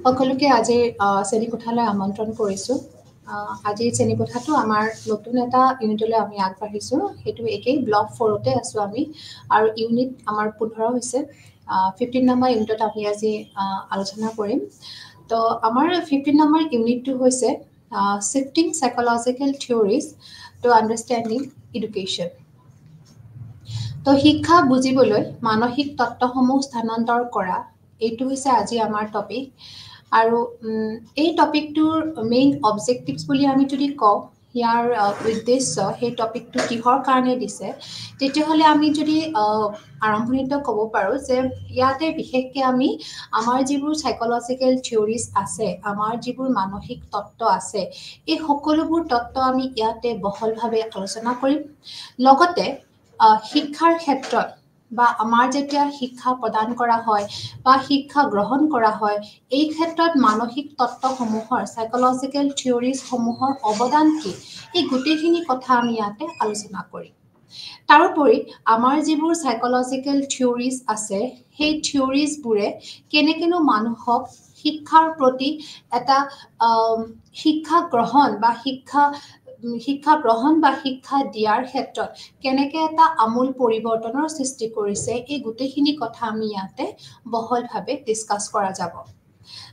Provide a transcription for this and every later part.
সকলোকে আজিৰ শ্ৰেণীকোঠালৈ আমন্ত্ৰণ কৰিছোঁ। আজিৰ শ্ৰেণীকোঠাটো আমাৰ নতুন এটা ইউনিটলৈ আমি আগবাঢ়িছোঁ। সেইটো একেই ব্লক 4তে আছোঁ আমি আৰু ইউনিট আমাৰ 15 হৈছে। 15 নম্বৰ ইউনিটত আমি আজি আলোচনা কৰিম। তো আমাৰ 15 নম্বৰ ইউনিটটো হৈছে শিফটিং সাইকোলজিকেল থিওৰিজ টু আণ্ডাৰষ্টেণ্ডিং এডুকেশ্যন। তো শিক্ষা বুজিবলৈ মানসিক তত্ত্বসমূহ স্থানান্তৰ কৰা, এইটো হৈছে আজি আমাৰ টপিক। আৰু এই টপিকটোৰ মেইন অবজেক্টিভছ বুলি আমি যদি কওঁ, ইয়াৰ উদ্দেশ্য সেই টপিকটো কিহৰ কাৰণে দিছে, তেতিয়াহ'লে আমি যদি আৰম্ভণিতে ক'ব পাৰোঁ যে ইয়াতে বিশেষকৈ আমি আমাৰ যিবোৰ সাইকোলজিকেল থিওৰিজ আছে, আমাৰ যিবোৰ মানসিক তত্ত্ব আছে, এই সকলোবোৰ তত্ত্ব আমি ইয়াতে বহলভাৱে আলোচনা কৰিম। লগতে শিক্ষাৰ ক্ষেত্ৰত বা আমাৰ যেতিয়া শিক্ষা প্ৰদান কৰা হয় বা শিক্ষা গ্ৰহণ কৰা হয়, এই ক্ষেত্ৰত মানসিক তত্ত্বসমূহৰ সাইকোলজিকেল থিওৰিজসমূহৰ অৱদান কি, এই গোটেইখিনি কথা আমি ইয়াতে আলোচনা কৰিম। তাৰোপৰি আমাৰ যিবোৰ সাইকোলজিকেল থিওৰিজ আছে, সেই থিওৰিজবোৰে কেনেকেনো মানুহক শিক্ষাৰ প্ৰতি এটা শিক্ষা গ্ৰহণ বা শিক্ষা দিয়াৰ ক্ষেত্ৰত কেনেকে এটা আমূল পৰিৱৰ্তনৰ সৃষ্টি কৰিছে, এই গোটেইখিনি কথা আমি ইয়াতে বহলভাৱে ডিছকাছ কৰা যাব।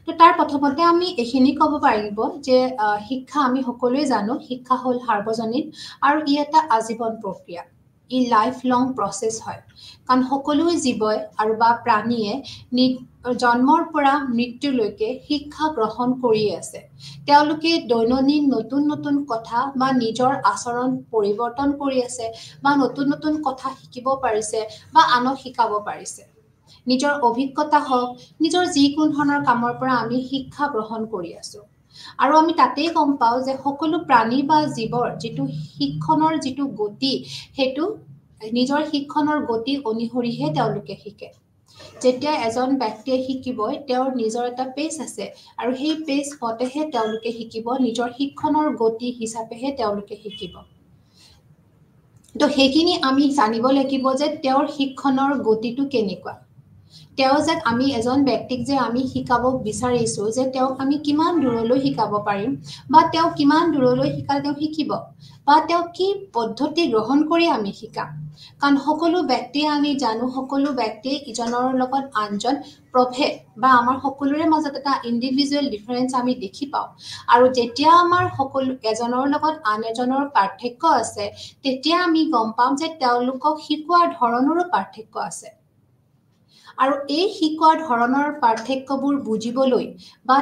তো তাৰ প্ৰথমতে আমি এইখিনি ক'ব পাৰিব যে শিক্ষা আমি সকলোৱে জানো, শিক্ষা হ'ল সাৰ্বজনীন আৰু ই এটা আজীৱন প্ৰক্ৰিয়া। ই লাইফ লং প্ৰচেছ হয়, কাৰণ সকলো জীৱই আৰু বা প্ৰাণীয়ে জন্মৰ পৰা মৃত্যুলৈকে শিক্ষা গ্ৰহণ কৰিয়ে আছে। তেওঁলোকে দৈনন্দিন নতুন নতুন কথা বা নিজৰ আচৰণ পৰিৱৰ্তন কৰি আছে বা নতুন নতুন কথা শিকিব পাৰিছে বা আনক শিকাব পাৰিছে। নিজৰ অভিজ্ঞতা হওক, নিজৰ যিকোনো ধৰণৰ কামৰ পৰা আমি শিক্ষা গ্ৰহণ কৰি আছোঁ। আৰু আমি তাতেই গম পাওঁ যে সকলো প্ৰাণী বা জীৱৰ যিটো শিক্ষণৰ যিটো গতি, সেইটো নিজৰ শিক্ষণৰ গতি অনুসৰিহে তেওঁলোকে শিকে। যেতিয়া এজন ব্যক্তিয়ে শিকিব, তেওঁৰ নিজৰ এটা পেচ আছে আৰু সেই পেচ মতেহে তেওঁলোকে শিকিব, নিজৰ শিক্ষণৰ গতি হিচাপেহে তেওঁলোকে শিকিব। তো সেইখিনি আমি জানিব লাগিব যে তেওঁৰ শিক্ষণৰ গতিটো কেনেকুৱা। আমি এজন ব্যক্তিক যে আমি শিকাব বিচাৰিছোঁ যে তেওঁক আমি কিমান দূৰলৈ শিকাব পাৰিম বা তেওঁ কিমান দূৰলৈ শিকালে তেওঁ শিকিব বা তেওঁ কি পদ্ধতি গ্ৰহণ কৰি আমি শিকাম। কাৰণ সকলো ব্যক্তিয়ে আমি জানো, সকলো ব্যক্তিয়ে ইজনৰ লগত আনজন প্ৰভেদ বা আমাৰ সকলোৰে মাজত এটা ইণ্ডিভিজুৱেল ডিফাৰেঞ্চ আমি দেখি পাওঁ। আৰু যেতিয়া আমাৰ এজনৰ লগত আন এজনৰ পাৰ্থক্য আছে, তেতিয়া আমি গম পাম যে তেওঁলোকক শিকোৱাৰ ধৰণৰো পাৰ্থক্য আছে। আৰু এই শিকোৱাৰ ধৰণৰ পাৰ্থক্যবোৰ বুজিবলৈ বা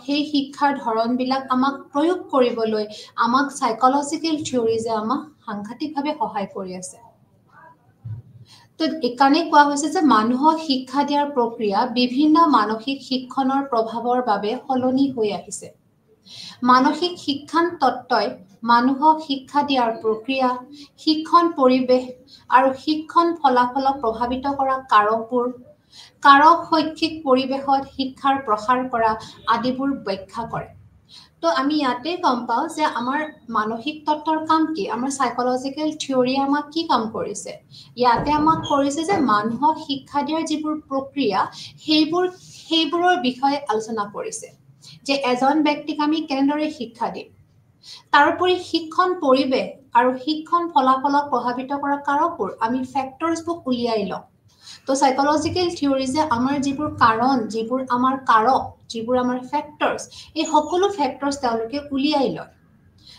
সেই শিক্ষাৰ ধৰণবিলাক আমাক প্ৰয়োগ কৰিবলৈ আমাক সাইকোলজিকেল থিওৰিজে আমাক সাংঘাতিকভাৱে সহায় কৰি আছে। তো এইকাৰণে কোৱা হৈছে যে মানুহক শিক্ষা দিয়াৰ প্ৰক্ৰিয়া বিভিন্ন মানসিক শিক্ষণৰ প্ৰভাৱৰ বাবে সলনি হৈ আহিছে। মানসিক শিক্ষণ তত্ত্বই মানুহক শিক্ষা দিয়াৰ প্ৰক্ৰিয়া, শিক্ষণ পৰিৱেশ আৰু শিক্ষণ ফলাফলক প্ৰভাৱিত কৰা কাৰক শৈক্ষিক পৰিৱেশত শিক্ষাৰ প্ৰসাৰ কৰা আদিবোৰ ব্যাখ্যা কৰে। তো আমি ইয়াতে গম পাওঁ যে আমাৰ মানসিক তত্ত্বৰ কাম কি, আমাৰ সাইকোলজিকেল থিওৰিয়ে আমাক কি কাম কৰিছে। ইয়াতে আমাক কৰিছে যে মানুহক শিক্ষা দিয়াৰ যিবোৰ প্ৰক্ৰিয়া, সেইবোৰৰ বিষয়ে আলোচনা কৰিছে যে এজন ব্যক্তিক আমি কেনেদৰে শিক্ষা দিম। তাৰোপৰি শিক্ষণ পৰিৱেশ আৰু শিক্ষণ ফলাফলক প্ৰভাৱিত কৰা কাৰকবোৰ আমি ফেক্টৰ্ছবোৰ উলিয়াই লওঁ। তো সাইকোলজিকেল থিওৰিজে আমাৰ যিবোৰ কাৰণ, যিবোৰ আমাৰ কাৰক, যিবোৰ আমাৰ ফেক্টৰ্ছ, এই সকলো ফেক্টৰ্ছ তেওঁলোকে উলিয়াই লয়।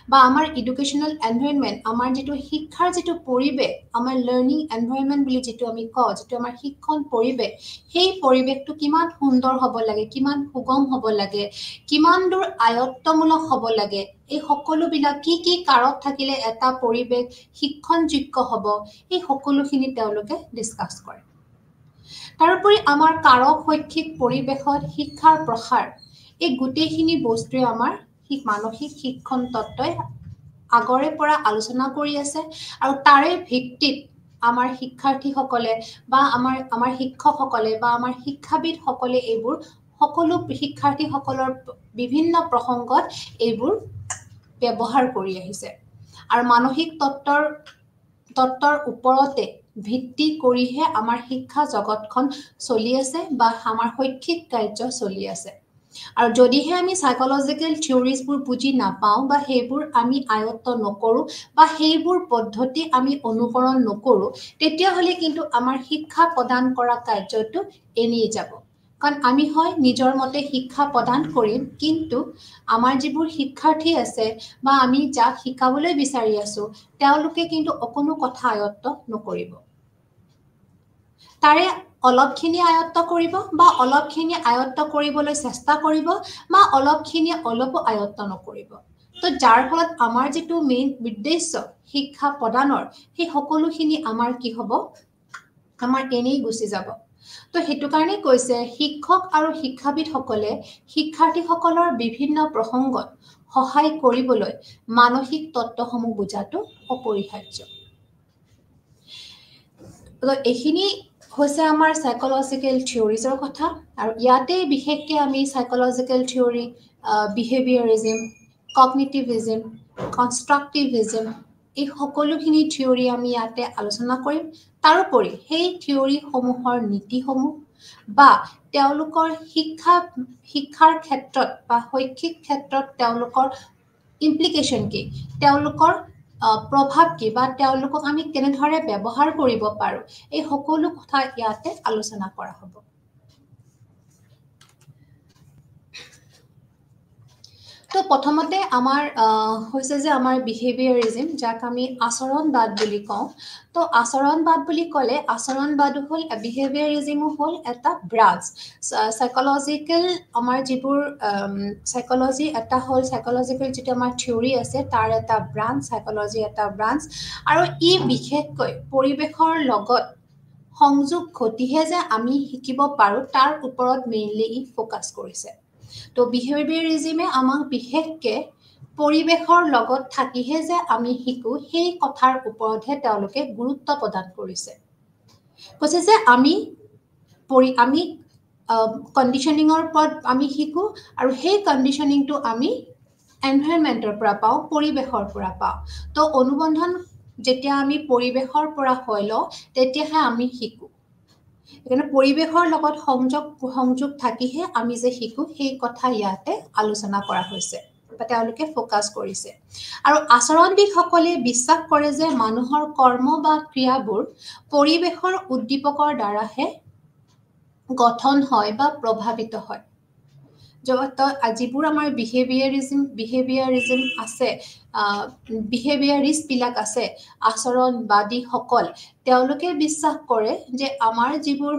বা আমাৰ এডুকেশ্যনেল এনভাইৰনমেণ্ট, আমাৰ যিটো শিক্ষাৰ যিটো পৰিৱেশ, আমাৰ লাৰ্ণিং এনভাইৰনমেণ্ট বুলি যিটো আমি কওঁ, যিটো আমাৰ শিক্ষণ পৰিৱেশ, সেই পৰিৱেশটো কিমান সুন্দৰ হ'ব লাগে, কিমান সুগম হ'ব লাগে, কিমান দূৰ আয়ত্তমূলক হ'ব লাগে, এই সকলোবিলাক কি কাৰক থাকিলে এটা পৰিৱেশ শিক্ষণযোগ্য হ'ব, এই সকলোখিনি তেওঁলোকে ডিছকাছ কৰে। তাৰোপৰি আমাৰ কাৰক শৈক্ষিক পৰিৱেশত শিক্ষাৰ প্ৰসাৰ, এই গোটেইখিনি বস্তুৱে আমাৰ মানসিক শিক্ষণ তত্ত্বই আগৰে পৰা আলোচনা কৰি আছে। আৰু তাৰে ভিত্তিত আমাৰ শিক্ষাৰ্থীসকলে বা আমাৰ শিক্ষকসকলে বা আমাৰ শিক্ষাবিদসকলে এইবোৰ সকলো শিক্ষাৰ্থীসকলৰ বিভিন্ন প্ৰসংগত এইবোৰ ব্যৱহাৰ কৰি আহিছে। আৰু মানসিক তত্ত্বৰ ওপৰতে ভিত্তি কৰিহে আমাৰ শিক্ষা জগতখন চলি আছে বা আমাৰ শৈক্ষিক কাৰ্য চলি আছে। আৰু যদিহে আমি সাইকোলজিক্যাল থিওৰিজবোৰ বুজি নাপাওঁ বা সেইবোৰ আমি আয়ত্ত নকৰোঁ বা সেইবোৰ পদ্ধতি আমি অনুকৰণ নকৰোঁ তেতিয়াহ'লে কিন্তু আমাৰ শিক্ষা প্ৰদান কৰা কাৰ্যটো এনিয়ে যাব কাৰণ আমি হয় নিজৰ মতে শিক্ষা প্ৰদান কৰিম কিন্তু আমাৰ যিবোৰ শিক্ষাৰ্থী আছে বা আমি যাক শিকাবলৈ বিচাৰি আছোঁ তেওঁলোকে কিন্তু অকণো কথা আয়ত্ত নকৰিব তাৰে অলপখিনি আয়ত্ত কৰিব বা অলপখিনি আয়ত্ত কৰিবলৈ চেষ্টা কৰিব বা অলপখিনি অলপো আয়ত্ত নকৰিব তো যাৰ ফলত আমাৰ যিটো মেইন উদ্দেশ্য শিক্ষা প্ৰদানৰ সেই সকলোখিনি আমাৰ কি হ'ব আমাৰ এনেই গুচি যাব তো সেইটো কাৰণে কৈছে শিক্ষক আৰু শিক্ষাবিদসকলে শিক্ষাৰ্থীসকলৰ বিভিন্ন প্ৰসংগত সহায় কৰিবলৈ মানসিক তত্ত্বসমূহ বুজাটো অপৰিহাৰ্য তো এইখিনি হৈছে আমাৰ সাইকোলজিক্যাল থিওৰিজৰ কথা আৰু ইয়াতে বিশেষকৈ আমি সাইকোলজিক্যাল থিওৰি বিহেভিয়ৰিজম কগনিটিভিজম কনষ্ট্ৰাকটিভিজম এই সকলোখিনি থিওৰি আমি ইয়াতে আলোচনা কৰিম তাৰোপৰি সেই থিওৰিসমূহৰ নীতিসমূহ বা তেওঁলোকৰ শিক্ষাৰ ক্ষেত্ৰত বা শৈক্ষিক ক্ষেত্ৰত তেওঁলোকৰ ইমপ্লিকেশ্যন কি তেওঁলোকৰ প্ৰভাৱ কি বা তেওঁলোকক আমি কেনেদৰে ব্যৱহাৰ কৰিব পাৰোঁ এই সকলো কথা ইয়াতে আলোচনা কৰা হ'ব তো প্ৰথমতে আমাৰ হৈছে যে আমাৰ বিহেভিয়ৰিজম যাক আমি আচৰণবাদ বুলি কওঁ তো আচৰণবাদ বুলি ক'লে আচৰণবাদ হ'ল বিহেভিয়ৰিজমো হ'ল এটা ব্ৰাঞ্চ সাইকোলজিক্যাল আমাৰ যিবোৰ সাইকোলজি এটা হ'ল সাইকোলজিক্যাল যিটো আমাৰ থিওৰি আছে তাৰ এটা ব্ৰাঞ্চ সাইকোলজি এটা ব্ৰাঞ্চ আৰু ই বিশেষকৈ পৰিৱেশৰ লগত সংযোগ ঘটিহে যে আমি শিকিব পাৰোঁ তাৰ ওপৰত মেইনলি ই ফ'কাছ কৰিছে তো বিহেভিয়ৰিজমে আমাক বিশেষকৈ পৰিৱেশৰ লগত থাকিহে যে আমি শিকোঁ সেই কথাৰ ওপৰতহে তেওঁলোকে গুৰুত্ব প্ৰদান কৰিছে কৈছে যে আমি কণ্ডিশ্যনিঙৰ ওপৰত আমি শিকোঁ আৰু সেই কণ্ডিশ্যনিংটো আমি এনভাইৰনমেণ্টৰ পৰা পাওঁ পৰিৱেশৰ পৰা পাওঁ তো অনুবন্ধন যেতিয়া আমি পৰিৱেশৰ পৰা হৈ লওঁ তেতিয়াহে আমি শিকোঁ সেইকাৰণে পৰিৱেশৰ লগত সংযোগ থাকিহে আমি যে শিকোঁ সেই কথা ইয়াতে আলোচনা কৰা হৈছে বা তেওঁলোকে ফ'কাছ কৰিছে আৰু আচৰণবিদসকলে বিশ্বাস কৰে যে মানুহৰ কৰ্ম বা ক্ৰিয়াবোৰ পৰিৱেশৰ উদ্দীপকৰ দ্বাৰাহে গঠন হয় বা প্ৰভাৱিত হয় যিবোৰ আমাৰ বিহেভিয়ৰিজম আছে বিহেভিয়ৰিষ্টবিলাক আছে আচৰণবাদীসকল তেওঁলোকে বিশ্বাস কৰে যে আমাৰ যিবোৰ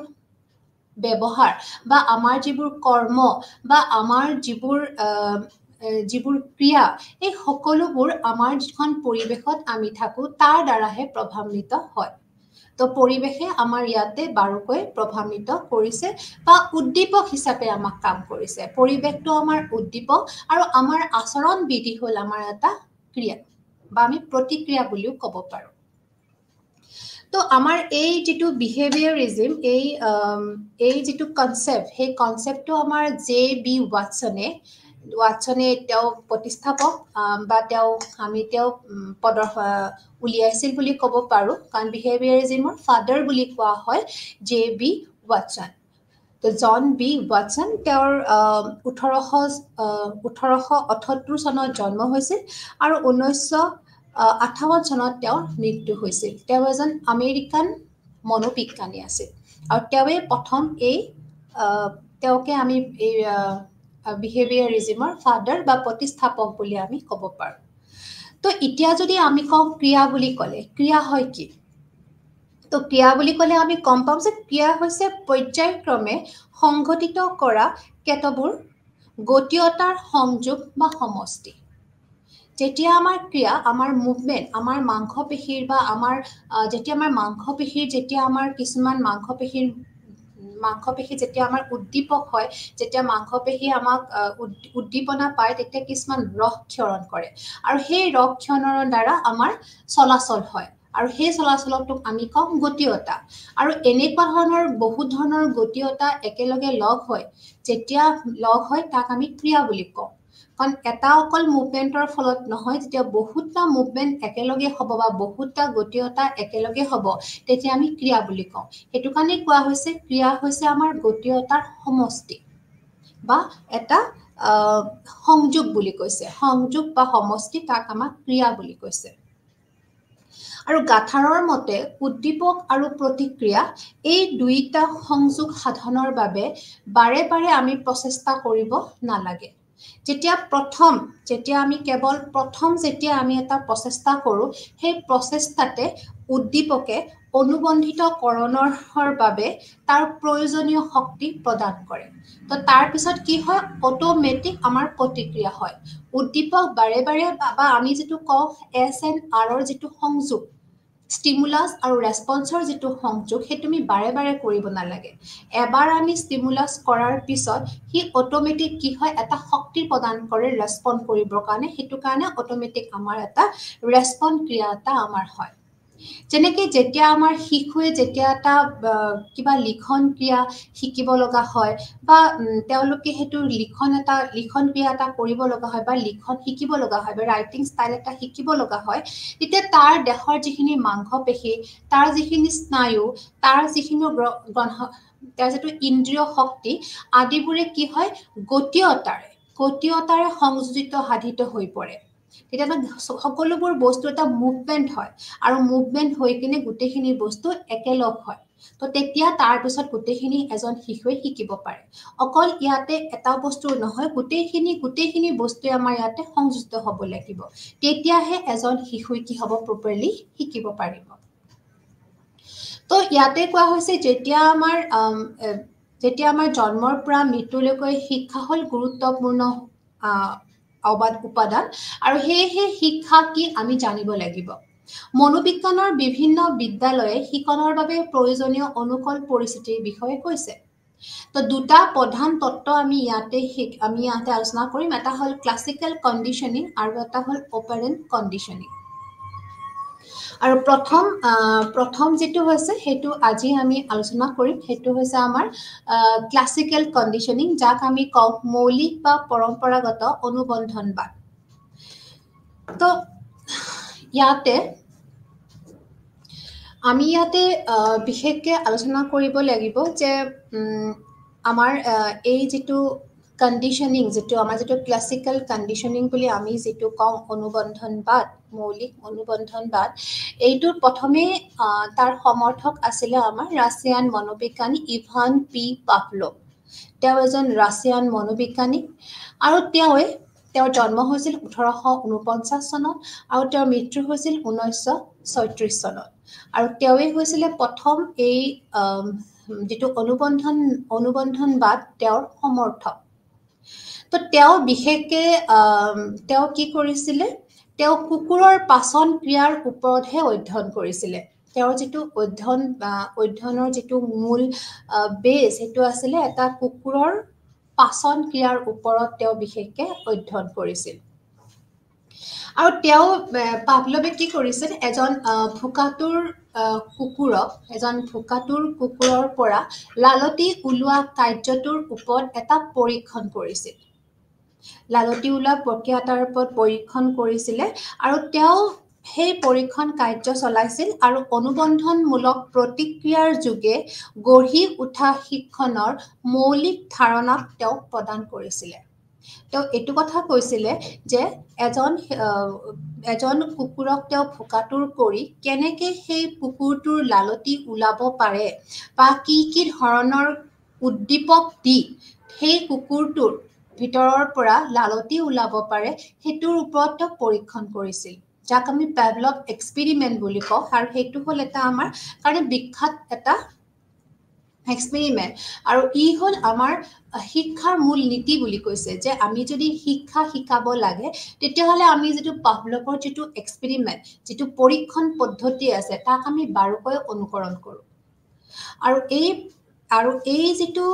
ব্যৱহাৰ বা আমাৰ যিবোৰ কৰ্ম বা আমাৰ যিবোৰ ক্ৰিয়া এই সকলোবোৰ আমাৰ যিখন পৰিৱেশত আমি থাকোঁ তাৰ দ্বাৰাহে প্ৰভাৱিত হয় তো পৰিৱেশে আমাৰ ইয়াতে বাৰুকৈ প্ৰভাৱিত কৰিছে বা উদ্দীপক হিচাপে আমাক কাম কৰিছে পৰিৱেশটো আমাৰ উদ্দীপক আৰু আমাৰ আচৰণবিধি হ'ল আমাৰ এটা ক্ৰিয়া বা আমি প্ৰতিক্ৰিয়া বুলিও ক'ব পাৰোঁ তো আমাৰ এই যিটো বিহেভিয়ৰিজম এই যিটো কনচেপ্ট সেই কনচেপ্টটো আমাৰ J.B. ৱাটছনে তেওঁ প্ৰতিষ্ঠাপক বা তেওঁ উলিয়াইছিল বুলি ক'ব পাৰোঁ কাৰণ বিহেভিয়ৰিজমৰ ফাদাৰ বুলি কোৱা হয় J.B. ৱাটছন তো জন বি ৱাটছন তেওঁৰ 1878 চনত জন্ম হৈছিল আৰু 1958 চনত তেওঁৰ মৃত্যু হৈছিল তেওঁ এজন আমেৰিকান মনোবিজ্ঞানী আছিল আৰু তেওঁৱে প্ৰথম তেওঁকে আমি এই বিহেভিয়ৰিজমৰ ফাদাৰ বা প্ৰতিষ্ঠাপক বুলি আমি ক'ব পাৰোঁ তো এতিয়া যদি আমি কওঁ ক্ৰিয়া বুলি ক'লে ক্ৰিয়া হয় কি তো ক্ৰিয়া বুলি ক'লে আমি গম পাম যে ক্ৰিয়া হৈছে পৰ্যায়ক্ৰমে সংঘটিত কৰা কেতবোৰ গতীয়তাৰ সংযোগ বা সমষ্টি যেতিয়া আমাৰ ক্ৰিয়া আমাৰ মুভমেণ্ট আমাৰ মাংসপেশীৰ বা আমাৰ যেতিয়া আমাৰ মাংসপেশীৰ যেতিয়া আমাৰ কিছুমান মাংসপেশী যেতিয়া আমাৰ উদ্দীপক হয় যেতিয়া মাংসপেশী আমাক উদ্দীপনা পায় তেতিয়া কিছুমান ৰস ক্ষৰণ কৰে আৰু সেই ৰস ক্ষৰণৰ দ্বাৰা আমাৰ চলাচল হয় আৰু সেই চলাচলটোক আমি কওঁ গতীয়তা আৰু এনেকুৱা ধৰণৰ বহুত ধৰণৰ গতীয়তা একেলগে লগ হয় যেতিয়া লগ হয় তাক আমি ক্ৰিয়া বুলি কওঁ কাৰণ এটা অকল মুভমেণ্টৰ ফলত নহয় যেতিয়া বহুতটা মুভমেণ্ট একেলগে হ'ব বা বহুতটা গতীয়তা একেলগে হ'ব তেতিয়া আমি ক্ৰিয়া বুলি কওঁ সেইটো কাৰণে কোৱা হৈছে ক্ৰিয়া হৈছে আমাৰ গতীয়তাৰ সমষ্টি বা এটা সংযোগ বুলি কৈছে সংযোগ বা সমষ্টি তাক আমাক ক্ৰিয়া বুলি কৈছে আৰু গাথাৰৰ মতে উদ্দীপক আৰু প্ৰতিক্ৰিয়া এই দুইটা সংযোগ সাধনৰ বাবে বাৰে বাৰে আমি প্ৰচেষ্টা কৰিব নালাগে যেতিয়া আমি কেৱল প্ৰথম যেতিয়া আমি এটা প্ৰচেষ্টা কৰোঁ সেই প্ৰচেষ্টাতে উদ্দীপকে অনুবন্ধিতকৰণৰ বাবে তাৰ প্ৰয়োজনীয় শক্তি প্ৰদান কৰে তো তাৰ পিছত কি হয় অটোমেটিক আমাৰ প্ৰতিক্ৰিয়া হয় উদ্দীপক বাৰে বাৰে বা আমি যেটো কওঁ SNR ৰ যেটো সংযোগ স্টিমুলাস আৰু ৰেসপন্সৰ যেটো সংযোগ হে তুমি বাৰে বাৰে কৰিব নালাগে এবাৰ আমি স্টিমুলাস কৰাৰ পিছত হি অটোমেটিক কি হয় এটা শক্তি প্ৰদান কৰে ৰেসপন্স কৰিবৰ কাৰণে হেতু কাৰণে অটোমেটিক আমাৰ এটা ৰেসপন্স ক্ৰিয়া এটা আমাৰ হয় যেনেকৈ যেতিয়া আমাৰ শিশুৱে যেতিয়া এটা কিবা লিখন ক্ৰিয়া শিকিব লগা হয় বা তেওঁলোকে হেতু লিখন ক্ৰিয়া এটা কৰিব লগা হয় বা লিখন শিকিব লগা হয় বা ৰাইটিং ষ্টাইল এটা শিকিব লগা হয় তেতিয়া তাৰ দেহৰ যিখিনি মাংসপেশী তাৰ যিখিনি স্নায়ু তাৰ যিখিনি তাৰ যেটো ইন্দ্ৰিয় শক্তি আদিবোৰে কি হয় গতীয়তাৰে সংযোজিত সাধিত হৈ পৰে তেতিয়া সকলোবোৰ বস্তু এটা মুভমেন্ট হয় আৰু মুভমেন্ট হৈ কিনে গুটেখিনি বস্তু একেলগ হয় তো তেতিয়া তাৰ পিছত গুটেখিনি এজন শিশুৱে শিকিব পাৰে অকল ইয়াতে এটা বস্তু নহয় গুটেখিনি বস্তু আমাৰ ইয়াতে সংযোজিত হ'ব লাগিব তেতিয়াহে এজন শিশুৱে কি হ'ব প্ৰপাৰলি শিকিব পাৰিব তো ইয়াতে কোৱা হৈছে যেতিয়া আমাৰ জন্মৰ পৰা মৃত্যুলৈকে শিক্ষা হল গুৰুত্বপূৰ্ণ উপাদান আৰু হেহে শিক্ষা কি আমি জানিব লাগিব মনোবিজ্ঞানৰ বিভিন্ন বিদ্যালয়ে শিকনৰ বাবে প্ৰয়োজনীয় অনুকূল পৰিস্থিতিৰ বিষয়ে কৈছে তো দুটা প্ৰধান তত্ত্ব আমি ইয়াতে আলোচনা কৰিম এটা হল ক্লাসিক্যাল কন্ডিশনিং আৰু এটা হল অপাৰেন্ট কন্ডিশনিং আৰু প্ৰথম যেটো হৈছে হেতু আজি আমি আলোচনা কৰিম হেতু হৈছে আমাৰ ক্লাসিক্যাল কন্ডিশনিং যাক আমি কওঁ মৌলিক বা পৰম্পৰাগত অনুবন্ধনবাদ তো ইয়াতে আমি ইয়াতে বিশেষকৈ আলোচনা কৰিব লাগিব যে আমাৰ এই যেটো কন্ডিশনিং যেটো আমাৰ যেটো ক্লাসিক্যাল কন্ডিশনিং বুলি আমি যেটো কওঁ অনুবন্ধনবাদ মৌলিক অনুবন্ধনবাদ এইটো প্ৰথমে তাৰ সমৰ্থক আছিল আমাৰ ৰাছিয়ান মনোবিজ্ঞানী ইভান পি পাভলভ তেওঁ এজন ৰাছিয়ান মনোবিজ্ঞানী আৰু তেওঁৰ জন্ম হৈছিল 1849 চনত আৰু তেওঁৰ মৃত্যু হৈছিল 1936 চনত আৰু তেওঁই হৈছিল প্ৰথম এই যেটো অনুবন্ধনবাদ তেওঁৰ সমৰ্থক তো তেওঁ বিশেষকে তেওঁ কি কৰিছিল তেওঁ কুকুৰৰ পাচন ক্ৰিয়াৰ ওপৰতহে অধ্যয়ন কৰিছিল তেওঁৰ যেটো অধ্যয়নৰ যেটো মূল বেছ হেতু আছিল এটা কুকুৰৰ পাচন ক্ৰিয়াৰ ওপৰত তেওঁ বিশেষকে অধ্যয়ন কৰিছিল আৰু তেওঁ পাভলভে কি কৰিছিল এজন ভুকাতুৰ কুকুৰৰ পৰা লালতি উলোৱা কাৰ্যটোৰ ওপৰত এটা পৰীক্ষণ কৰিছিল লালতি উলোৱা প্ৰক্ৰিয়াটাৰ ওপৰত পৰীক্ষণ কৰিছিল আৰু তেওঁ সেই পৰীক্ষণ কাৰ্য চলাইছিল আৰু অনুবন্ধনমূলক প্ৰতিক্ৰিয়াৰ যোগে গঢ়ি উঠা শিক্ষণৰ মৌলিক ধাৰণা তেওঁ প্ৰদান কৰিছিল তেওঁ এটো কথা কৈছিল যে এজন কুকুৰক তেওঁ ভুকাতুৰ কৰি কেনেকে সেই কুকুৰটোৰ লালতি উলাব পাৰে বা কি ধৰণৰ উদ্দীপক দি সেই কুকুৰটোৰ ভিতৰৰ পৰা লালতি উলাব পাৰে হেতুৰ ওপৰত পৰীক্ষণ কৰিছিল যাক আমি পাভলভ এক্সপেৰিমেন্ট বুলি কওঁ আৰু হেতু হল এটা আমাৰ কাৰণে বিখ্যাত এটা এক্সপেৰিমেন্ট আৰু ই হল আমাৰ শিক্ষাৰ মূল নীতি বুলি কৈছে যে আমি যদি শিক্ষা শিকাব লাগে তেতিয়া হলে আমি যেটো পাভলভৰ যেটো এক্সপেৰিমেন্ট যেটো পৰীক্ষণ পদ্ধতি আছে তাক আমি বাৰুকৈ অনুকৰণ কৰো আৰু এই যেটো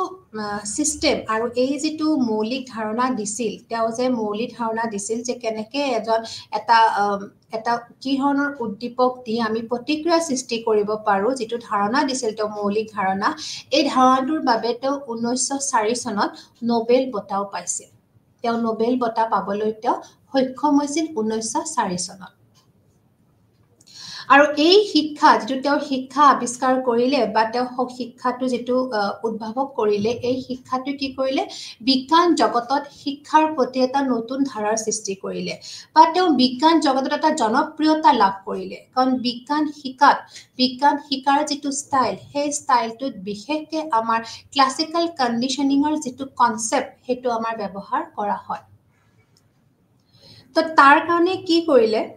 সিস্টেম আৰু এই যেটো মৌলিক ধাৰণা দিছিল তেওঁ যে মৌলিক ধাৰণা দিছিল যে কেনেকে এটা কি ধৰণৰ উদ্দীপক দি আমি প্ৰতিক্ৰিয়া সৃষ্টি কৰিব পাৰো যেটো ধাৰণা দিছিল তেওঁ মৌলিক ধাৰণা এই ধাৰণাটোৰ বাবে তেওঁ 1904 চনত নোবেল বঁটাও পাইছিল তেওঁ নোবেল বঁটা পাবলৈ তেওঁ সক্ষম হৈছিল 1904 চনত আৰু এই শিক্ষা যেটো তেওঁ শিক্ষা আৱিষ্কাৰ কৰিলে বা তেওঁ শিক্ষাটো যেটো উদ্ভাৱক কৰিলে এই শিক্ষাটো কি কৰিলে বিজ্ঞান জগতত শিক্ষাৰ প্ৰতি এটা নতুন ধাৰাৰ সৃষ্টি কৰিলে বা তেওঁ বিজ্ঞান জগতত এটা জনপ্ৰিয়তা লাভ কৰিলে কাৰণ বিজ্ঞান শিকাৰ যেটো ষ্টাইল সেই ষ্টাইলটোত বিশেষকৈ আমাৰ ক্লাসিক্যাল কন্ডিশনিংৰ যেটো কনসেপ্ট হেতু আমাৰ ব্যৱহাৰ কৰা হয় তো তাৰ কাৰণে কি কৰিলে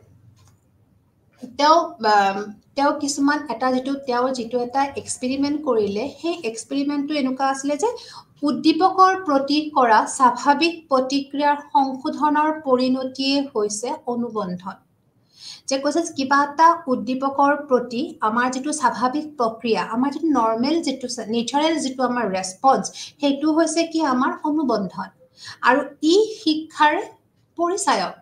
তেওঁ কিছুমান এটা যেটো এটা এক্সপেৰিমেন্ট কৰিলে সেই এক্সপেৰিমেন্টটো এনেকুৱা আছিলে যে উদ্দীপকৰ প্ৰতি কৰা স্বাভাৱিক প্ৰতিক্ৰিয়াৰ সংশোধনৰ পৰিণতিয়ে হৈছে অনুবন্ধন যে কৈছে কিবা এটা উদ্দীপকৰ প্ৰতি আমাৰ যেটো স্বাভাৱিক প্ৰক্ৰিয়া আমাৰ যেটো নৰমেল যেটো নেচাৰেল যেটো আমাৰ ৰেসপন্স হেতু হৈছে কি আমাৰ অনুবন্ধন আৰু ই শিক্ষাৰ পৰিচায়ক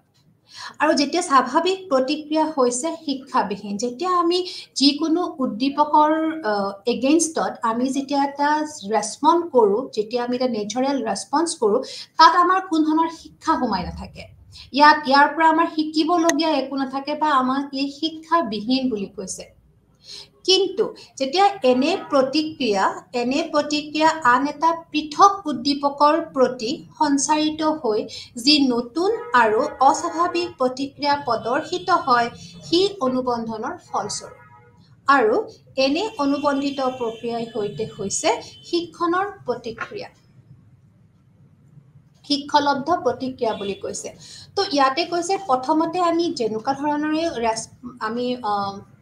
আৰু যেতিয়া স্বাভাৱিক প্ৰতিক্ৰিয়া হৈছে শিক্ষাবিহীন যেতিয়া আমি যিকোনো উদ্দীপকৰ এগেইনষ্টত আমি যেতিয়া এটা ৰেসপন্স কৰো যেতিয়া আমি এটা নেচাৰেল ৰেসপন্স কৰো তাত আমাৰ কোন ধৰণৰ শিক্ষা সোমাই নাথাকে ইয়াৰ পৰা আমাৰ শিকিবলগীয়া একো নাথাকে বা আমাক এই শিক্ষাবিহীন বুলি কৈছে কিন্তু যেতিয়া এনে প্ৰতিক্ৰিয়া আন এটা পৃথক উদ্দীপকৰ প্ৰতি সঞ্চাৰিত হৈ যি নতুন আৰু অস্বাভাৱিক প্ৰতিক্ৰিয়া প্ৰদৰ্শিত হয় হি অনুবন্ধনৰ ফলস্বৰূপ আৰু এনে অনুবন্ধিত প্ৰক্ৰিয়াৰ সৈতে হৈছে শিক্ষণৰ প্ৰতিক্ৰিয়া শিক্ষলব্ধ প্ৰতিক্ৰিয়া বুলি কৈছে তো ইয়াতে কৈছে প্ৰথমতে আমি যেনেকুৱা ধৰণৰে আমি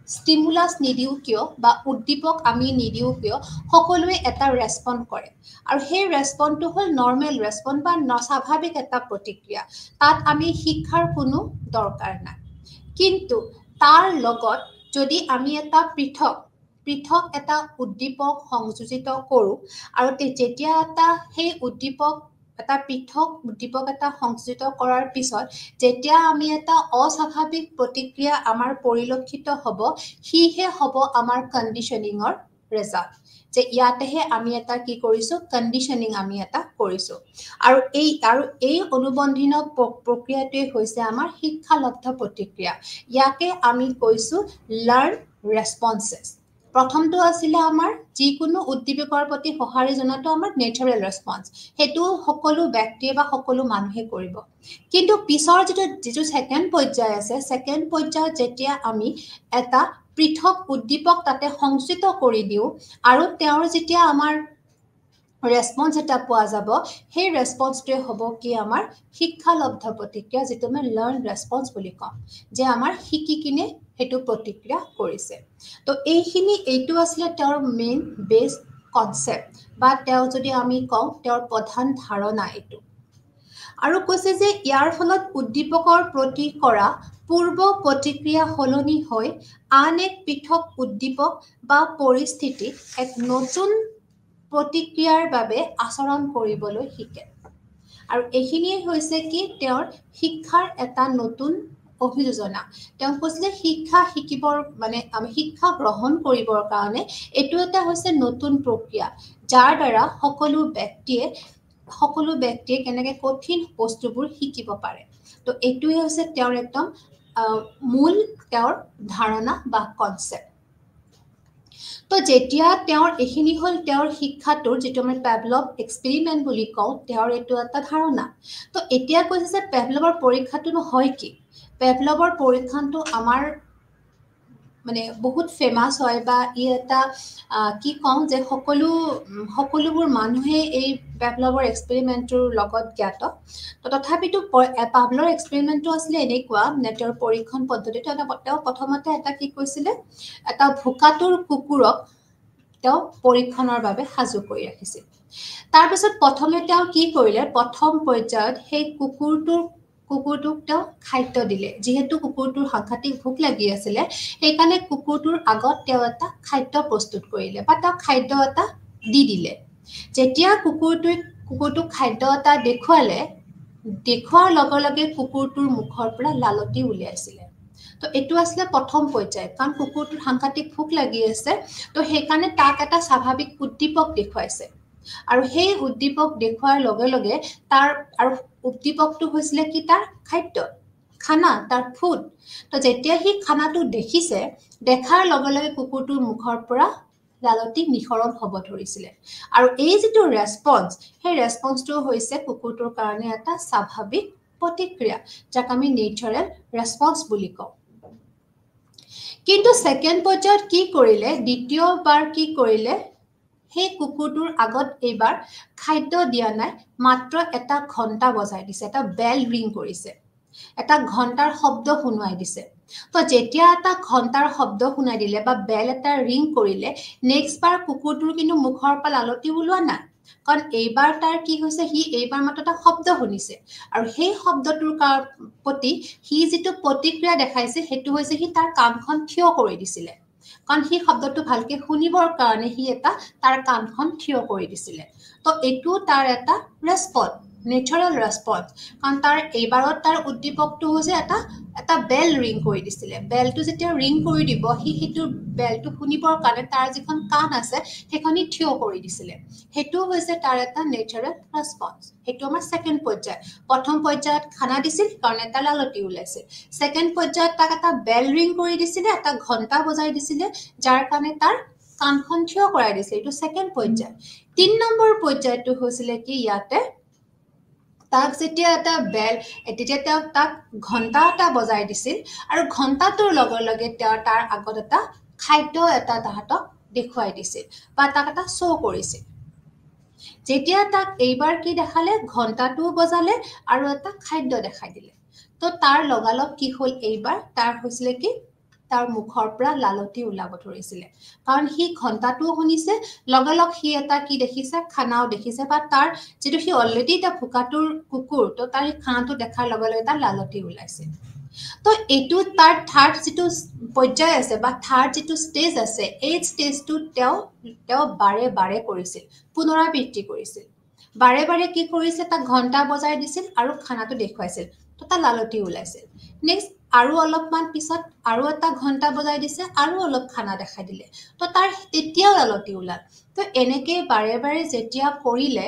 স্টিমুলাস নিদিও কিয় বা উদ্দীপক আমি নিদিও কিয় সকলোৱে এটা ৰেসপন্স কৰে আৰু সেই ৰেসপন্সটো হল নৰমাল ৰেসপন্স বা স্বাভাৱিক এটা প্ৰতিক্ৰিয়া তাত আমি শিক্ষাৰ কোনো দৰকাৰ নাই কিন্তু তাৰ লগত যদি আমি এটা পৃথক এটা উদ্দীপক সংযোজিত কৰো আৰু যেতিয়া এটা সেই উদ্দীপক এটা পৃথক উদ্দীপক এটা সংযোজিত কৰাৰ পিছত যেতিয়া আমি এটা অস্বাভাৱিক প্ৰতিক্ৰিয়া আমাৰ পৰিলক্ষিত হ'ব হিহে হ'ব আমাৰ কন্ডিশনিংৰ ৰিজাল্ট যে ইয়াতেহে আমি এটা কি কৰিছো কন্ডিশনিং আমি এটা কৰিছো আৰু এই অনুবন্ধীন প্ৰক্ৰিয়াটোৱে হৈছে আমাৰ শিক্ষালব্ধ প্ৰতিক্ৰিয়া ইয়াকে আমি কৈছো লাৰ্ন ৰেসপন্সেস প্ৰথমটো আছিল আমাৰ যিকোনো উদ্দীপকৰ প্ৰতি সঁহাৰি জনাটো আমাৰ নেচাৰেল ৰেসপন্স হেতু সকলো ব্যক্তিয়ে বা সকলো মানুহে কৰিব কিন্তু পিছৰ যেটো সেকেন্ড পৰ্যায় আছে সেকেন্ড পৰ্যায়ত যেতিয়া আমি এটা পৃথক উদ্দীপক তাতে সংযোজিত কৰি দিও আৰু তেওঁৰ যেতিয়া আমাৰ ৰেসপন্স এটা পোৱা যাব সেই ৰেসপন্সটোৱে হ'ব কি আমাৰ শিক্ষালব্ধ প্ৰতিক্ৰিয়া যেটো আমি লাৰ্ন ৰেসপন্স বুলি কম যে আমাৰ শিকি কিনে হেতু প্ৰতিক্ৰিয়া কৰিছে তো এইটো আছিল তেওঁৰ মেইন বেস কনসেপ্ট বা তেওঁ যদি আমি কওঁ তেওঁৰ প্ৰধান ধাৰণা এইটো আৰু কৈছে যে ইয়াৰ ফলত উদ্দীপকৰ প্ৰতি কৰা পূৰ্ব প্ৰতিক্ৰিয়া হলনি হৈ আন এক পৃথক উদ্দীপক বা পৰিস্থিতি এক নতুন প্ৰতিক্ৰিয়াৰ বাবে আচৰণ কৰিবলৈ শিকে আৰু এইখিনিয়ে হৈছে কি তেওঁৰ শিক্ষাৰ এটা নতুন অভিযোজনা তেওঁ কৈছে শিক্ষা শিকিবৰ মানে আমি শিক্ষা গ্ৰহণ কৰিবৰ কাৰণে এটো এটা হৈছে নতুন প্ৰক্ৰিয়া যাৰ দ্বাৰা সকলো ব্যক্তিয়ে কেনেকৈ কঠিন বস্তুবোৰ শিকিব পাৰে তো এটোই হৈছে তেওঁৰ একদম মূল তেওঁৰ ধাৰণা বা কনসেপ্ট তো যেতিয়া তেওঁৰ এখিনি হল তেওঁৰ শিক্ষাটোৰ যেটো আমি পেভলভ এক্সপেৰিমেন্ট বুলি কওঁ তেওঁৰ এটো এটা ধাৰণা তো এতিয়া কৈছে যে পেভলভৰ পৰীক্ষাটো হয় কি পেভলভৰ পৰীক্ষাটো আমাৰ মানে বহুত ফেমাস হয় বা ই এটা কি কওঁ যে সকলোবোৰ মানুহে এই পেভলভৰ এক্সপেৰিমেন্টৰ লগত জ্ঞাত তো তথাপিতো পেভলভৰ এক্সপেৰিমেন্টটো আছিল এনেকুৱা নেটৰ পৰীক্ষণ পদ্ধতিটো তেওঁ প্ৰথমতে এটা কি কৈছিলে এটা ভোকাতুৰ কুকুৰক তেওঁ পৰীক্ষণৰ বাবে সাজু কৰি ৰাখিছিল তাৰ পিছত প্ৰথমে তেওঁ কি কৰিলে প্ৰথম পৰ্যায়ত সেই কুকুৰটোক তেওঁ খাদ্য দিলে যেহেতু কুকুৰটোৰ সাংঘাতিক ভোক লাগি আছিল সেইকাৰণে কুকুৰটোৰ আগত তেওঁ এটা খাদ্য প্ৰস্তুত কৰিলে বা তেওঁ খাদ্য এটা দি দিলে যেতিয়া কুকুৰটোক খাদ্য এটা দেখুৱাৰ লগে লগে কুকুৰটোৰ মুখৰ পৰা লালতি উলিয়াইছিলে তো এটো আসলে প্ৰথম পৰ্যায় কাৰণ কুকুৰটোৰ সাংঘাতিক ভোক লাগি আছে তো সেইকাৰণে তাক এটা স্বাভাৱিক উদ্দীপক দেখুৱাইছে আৰু সেই উদ্দীপক দেখুৱাৰ লগে লগে তাৰ আৰু উদ্দীপকটো হৈছিল কি তাৰ খাদ্য খানা তাৰ ফুড তো যেতিয়া সি খানাটো দেখিছে দেখাৰ লগে লগে কুকুৰটোৰ মুখৰ পৰা লালতি নিখৰণ হ'ব ধৰিছিলে আৰু এই যিটো ৰেসপন্স সেই ৰেসপন্সটো হৈছে কুকুৰটোৰ কাৰণে এটা স্বাভাৱিক প্ৰতিক্ৰিয়া যাক আমি নেচাৰেল ৰেসপন্স বুলি কওঁ কিন্তু সেকেন্ড পৰ্যায়ত কি কৰিলে দ্বিতীয়বাৰ কি কৰিলে সেই কুকুৰটোৰ আগত এইবাৰ খাদ্য দিয়া নাই মাত্ৰ এটা ঘণ্টা বজাই দিছে এটা বেল ৰিং কৰিছে এটা ঘণ্টাৰ শব্দ শুনাই দিছে তো যেতিয়া এটা ঘণ্টাৰ শব্দ শুনাই দিলে বা বেল এটা ৰিং কৰিলে নেক্সট বাৰ কুকুৰটোৰ কিন্তু মুখৰ পৰা লালতি ওলোৱা নাই কাৰণ এইবাৰ তাৰ কি হৈছে সি এইবাৰ মাত্ৰ এটা শব্দ শুনিছে আৰু সেই শব্দটোৰ প্ৰতি সি যিটো প্ৰতিক্ৰিয়া দেখাইছে সেইটো হৈছে সি তাৰ কাণখন থিয় কৰি দিছিলে কাৰণ সি শব্দটো ভালকে শুনিবৰ কাৰণে সি এটা তাৰ কাণখন থিয় কৰি দিছিলে তো এইটো তাৰ এটা ৰেসপন্স নেচাৰেল ৰেসপন্স কাৰণ তাৰ এইবাৰত তাৰ উদ্দীপকটো হৈছে এটা বেল ৰিং কৰি দিছিলে বেলটো যেতিয়া ৰিং কৰি দিব সি সেইটো বেলটো শুনিবৰ কাৰণে তাৰ যিখন কাণ আছে সেইখনি থিয় কৰি দিছিলে সেইটো হৈছে তাৰ এটা নেচাৰেল ৰেসপন্স সেইটো আমাৰ সেকেন্ড পৰ্যায় প্ৰথম পৰ্যায়ত খানা দিছিল কাৰণ এটা লালতি ওলাইছিল সেকেন্ড পৰ্যায়ত তাক এটা বেল ৰিং কৰি দিছিলে এটা ঘণ্টা বজাই দিছিলে যাৰ কাৰণে তাৰ কাণখন থিয় কৰাই দিছিলে এইটো সেকেন্ড পৰ্যায় 3 নম্বৰ পৰ্যায়টো হৈছিলে কি ইয়াতে তাক যেতিয়া এটা বেল তেতিয়া তাক ঘণ্টা এটা বজাই দিছিল আৰু ঘণ্টাটোৰ লগে লগে তাৰ আগত এটা খাদ্য এটা তাহাঁতক দেখুৱাই দিছিল বা তাক এটা শ্ব' কৰিছিল যেতিয়া তাক এইবাৰ কি দেখালে ঘণ্টাটো বজালে আৰু এটা খাদ্য দেখাই দিলে তো তাৰ লগালগ কি হ'ল এইবাৰ তাৰ হৈছিলে কি তাৰ মুখৰ পৰা লালতি ওলাব ধৰিছিলে কাৰণ সি ঘণ্টাটোও শুনিছে লগালগ সি এটা কি দেখিছে খানাও দেখিছে বা তাৰ যেটো সি অলৰেডি এটা ভুকাটোৰ কুকুৰ তো তাৰ খানাটো দেখাৰ লগে লগে তাৰ লালতি ওলাইছে তো এইটো তাৰ থাৰ্ড যেটো পৰ্যায় আছে বা থাৰ্ড যেটো ষ্টেজ আছে এই ষ্টেজটো তেওঁ বাৰে বাৰে কৰিছিল পুনৰাবৃত্তি কৰিছিল বাৰে বাৰে কি কৰিছে তাক ঘণ্টা বজাই দিছিল আৰু খানাটো দেখুৱাইছিল তো তাৰ লালতি ওলাইছিল নেক্সট আৰু অলপমান পিছত আৰু এটা ঘণ্টা বজাই দিছে আৰু অলপ খানা দেখাই দিলে তো তাৰ তেতিয়াও লালতি ওলাল তো এনেকে বাৰে বাৰে যেতিয়া কৰিলে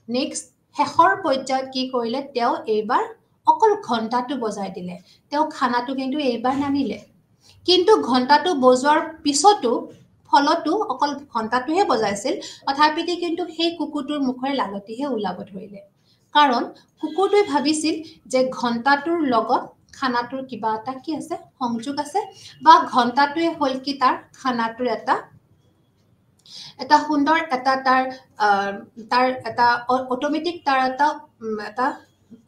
নেক্সট শেষৰ পৰ্যায়ত কি কৰিলে তেওঁ এইবাৰ অকল ঘণ্টাটো বজাই দিলে তেওঁ খানাটো কিন্তু এইবাৰ নানিলে কিন্তু ঘণ্টাটো বজোৱাৰ পিছতো ফলতো অকল ঘণ্টাটোহে বজাইছিল তথাপিতো কিন্তু সেই কুকুৰটোৰ মুখৰে লালতিহে ওলাব ধৰিলে কাৰণ কুকুৰটোৱে ভাবিছিল যে ঘণ্টাটোৰ লগত খানাটোৰ কিবা এটা কি আছে সংযোগ আছে বা ঘণ্টাটোৱে হ'ল কি তাৰ খানাটোৰ এটা সুন্দৰ এটা তাৰ এটা অটোমেটিক তাৰ এটা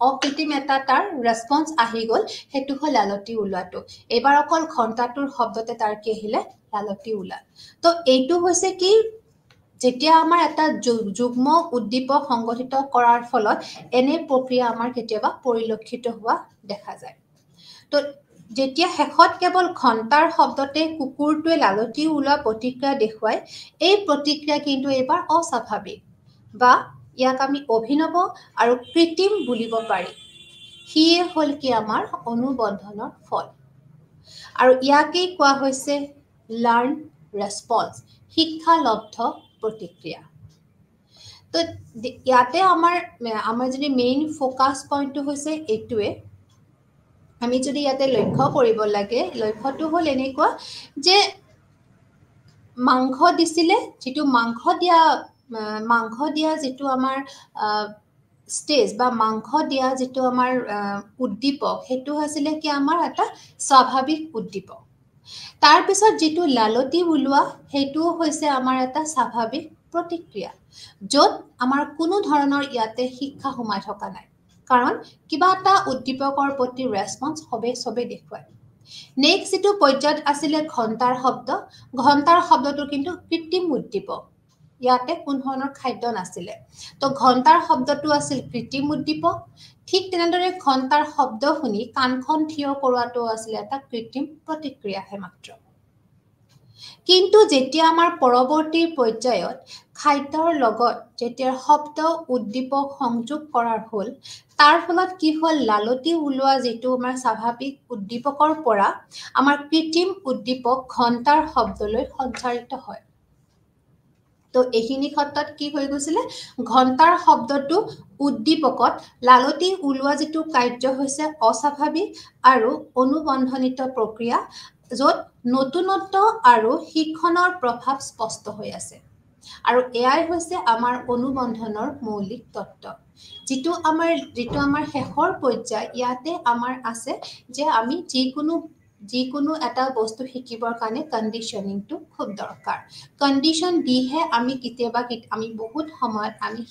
অকৃত্ৰিম এটা তাৰ ৰেসপন্স আহি গ'ল সেইটো হ'ল লালতি ওলোৱাটো এবাৰ অকল ঘণ্টাটোৰ শব্দতে তাৰ কি আহিলে লালতি ওলাল তো এইটো হৈছে কি যেতিয়া আমাৰ এটা যুগ্ম উদ্দীপক সংগঠিত কৰাৰ ফলত এনে প্ৰক্ৰিয়া আমাৰ কেতিয়াবা পৰিলক্ষিত হোৱা দেখা যায় তো যেতিয়া শেষত কেৱল ঘণ্টাৰ শব্দতে কুকুৰটোৱে লালতি ওলোৱা প্ৰতিক্ৰিয়া দেখুৱায় এই প্ৰতিক্ৰিয়া কিন্তু এবাৰ অস্বাভাৱিক বা ইয়াক আমি অভিনৱ আৰু কৃত্ৰিম বুলিব পাৰি হিয়ে হ'ল কি আমাৰ অনুবন্ধনৰ ফল আৰু ইয়াকেই কোৱা হৈছে লাৰ্ন ৰেসপন্স শিক্ষালব্ধ প্ৰতিক্ৰিয়া তো ইয়াতে আমাৰ যদি মেইন ফোকাস পইণ্টটো হৈছে এইটোৱে আমি যদি ইয়াতে লক্ষ্য কৰিব লাগে লক্ষ্যটো হ'ল এনেকুৱা যে মাংস দিছিলে যেটো মাংস দিয়া যেটো আমাৰ ষ্টেজ বা মাংস দিয়া যেটো আমাৰ উদ্দীপক হেতু হৈছিলে কি আমাৰ এটা স্বাভাৱিক উদ্দীপক তাৰ পিছত যেটো লালতি ওলোৱা হেতু হৈছে আমাৰ এটা স্বাভাৱিক প্ৰতিক্ৰিয়া য'ত আমাৰ কোনো ধৰণৰ ইয়াতে শিক্ষা সোমাই থকা নাই কাৰণ কিবা এটা উদ্দীপকৰ প্ৰতি ৰেসপন্স সবে দেখুৱায় নেক্সট যেটো পৰ্যায়ত আছিলে ঘণ্টাৰ শব্দটো কিন্তু কৃত্ৰিম উদ্দীপক ইয়াতে কোনো ধৰণৰ খাদ্য নাছিলে তো ঘণ্টাৰ শব্দটো আছিল কৃত্ৰিম উদ্দীপক ঠিক তেনেদৰে ঘণ্টাৰ শব্দ শুনি কাণখন থিয় কৰোৱাটো আছিল এটা কৃত্ৰিম প্ৰতিক্ৰিয়াহে মাত্ৰ কিন্তু যেতিয়া আমাৰ পৰৱৰ্তী পৰ্যায়ত খাদ্যৰ লগত যেতিয়া শব্দ উদ্দীপক সংযোগ কৰাৰ হ'ল তাৰ ফলত কি হ'ল লালতি ওলোৱা যেটো আমাৰ স্বাভাৱিক উদ্দীপকৰ পৰা আমাৰ কৃত্ৰিম উদ্দীপক ঘণ্টাৰ শব্দলৈ সঞ্চাৰিত হয় তো এইখিনি ক্ষেত্ৰত কি হৈ গৈছিলে ঘণ্টাৰ শব্দটো উদ্দীপকত লালতি ওলোৱা যিটো কাৰ্য হৈছে অস্বাভাৱিক আৰু অনুবন্ধনিত প্ৰক্ৰিয়া য'ত নতুনত্ব আৰু শিক্ষণৰ প্ৰভাৱ স্পষ্ট হৈ আছে আৰু এয়াই হৈছে আমাৰ অনুবন্ধনৰ মৌলিক তত্ত্ব যিটো আমাৰ শেষৰ পৰ্যায় ইয়াতে আমাৰ আছে যে আমি যিকোনো এটা বস্তু শিকিবৰ কাৰণে কণ্ডিশ্যনিংটো খুব দৰকাৰ কণ্ডিশ্যন দিহে আমি কেতিয়াবা আমি বহুত সময়ত আমি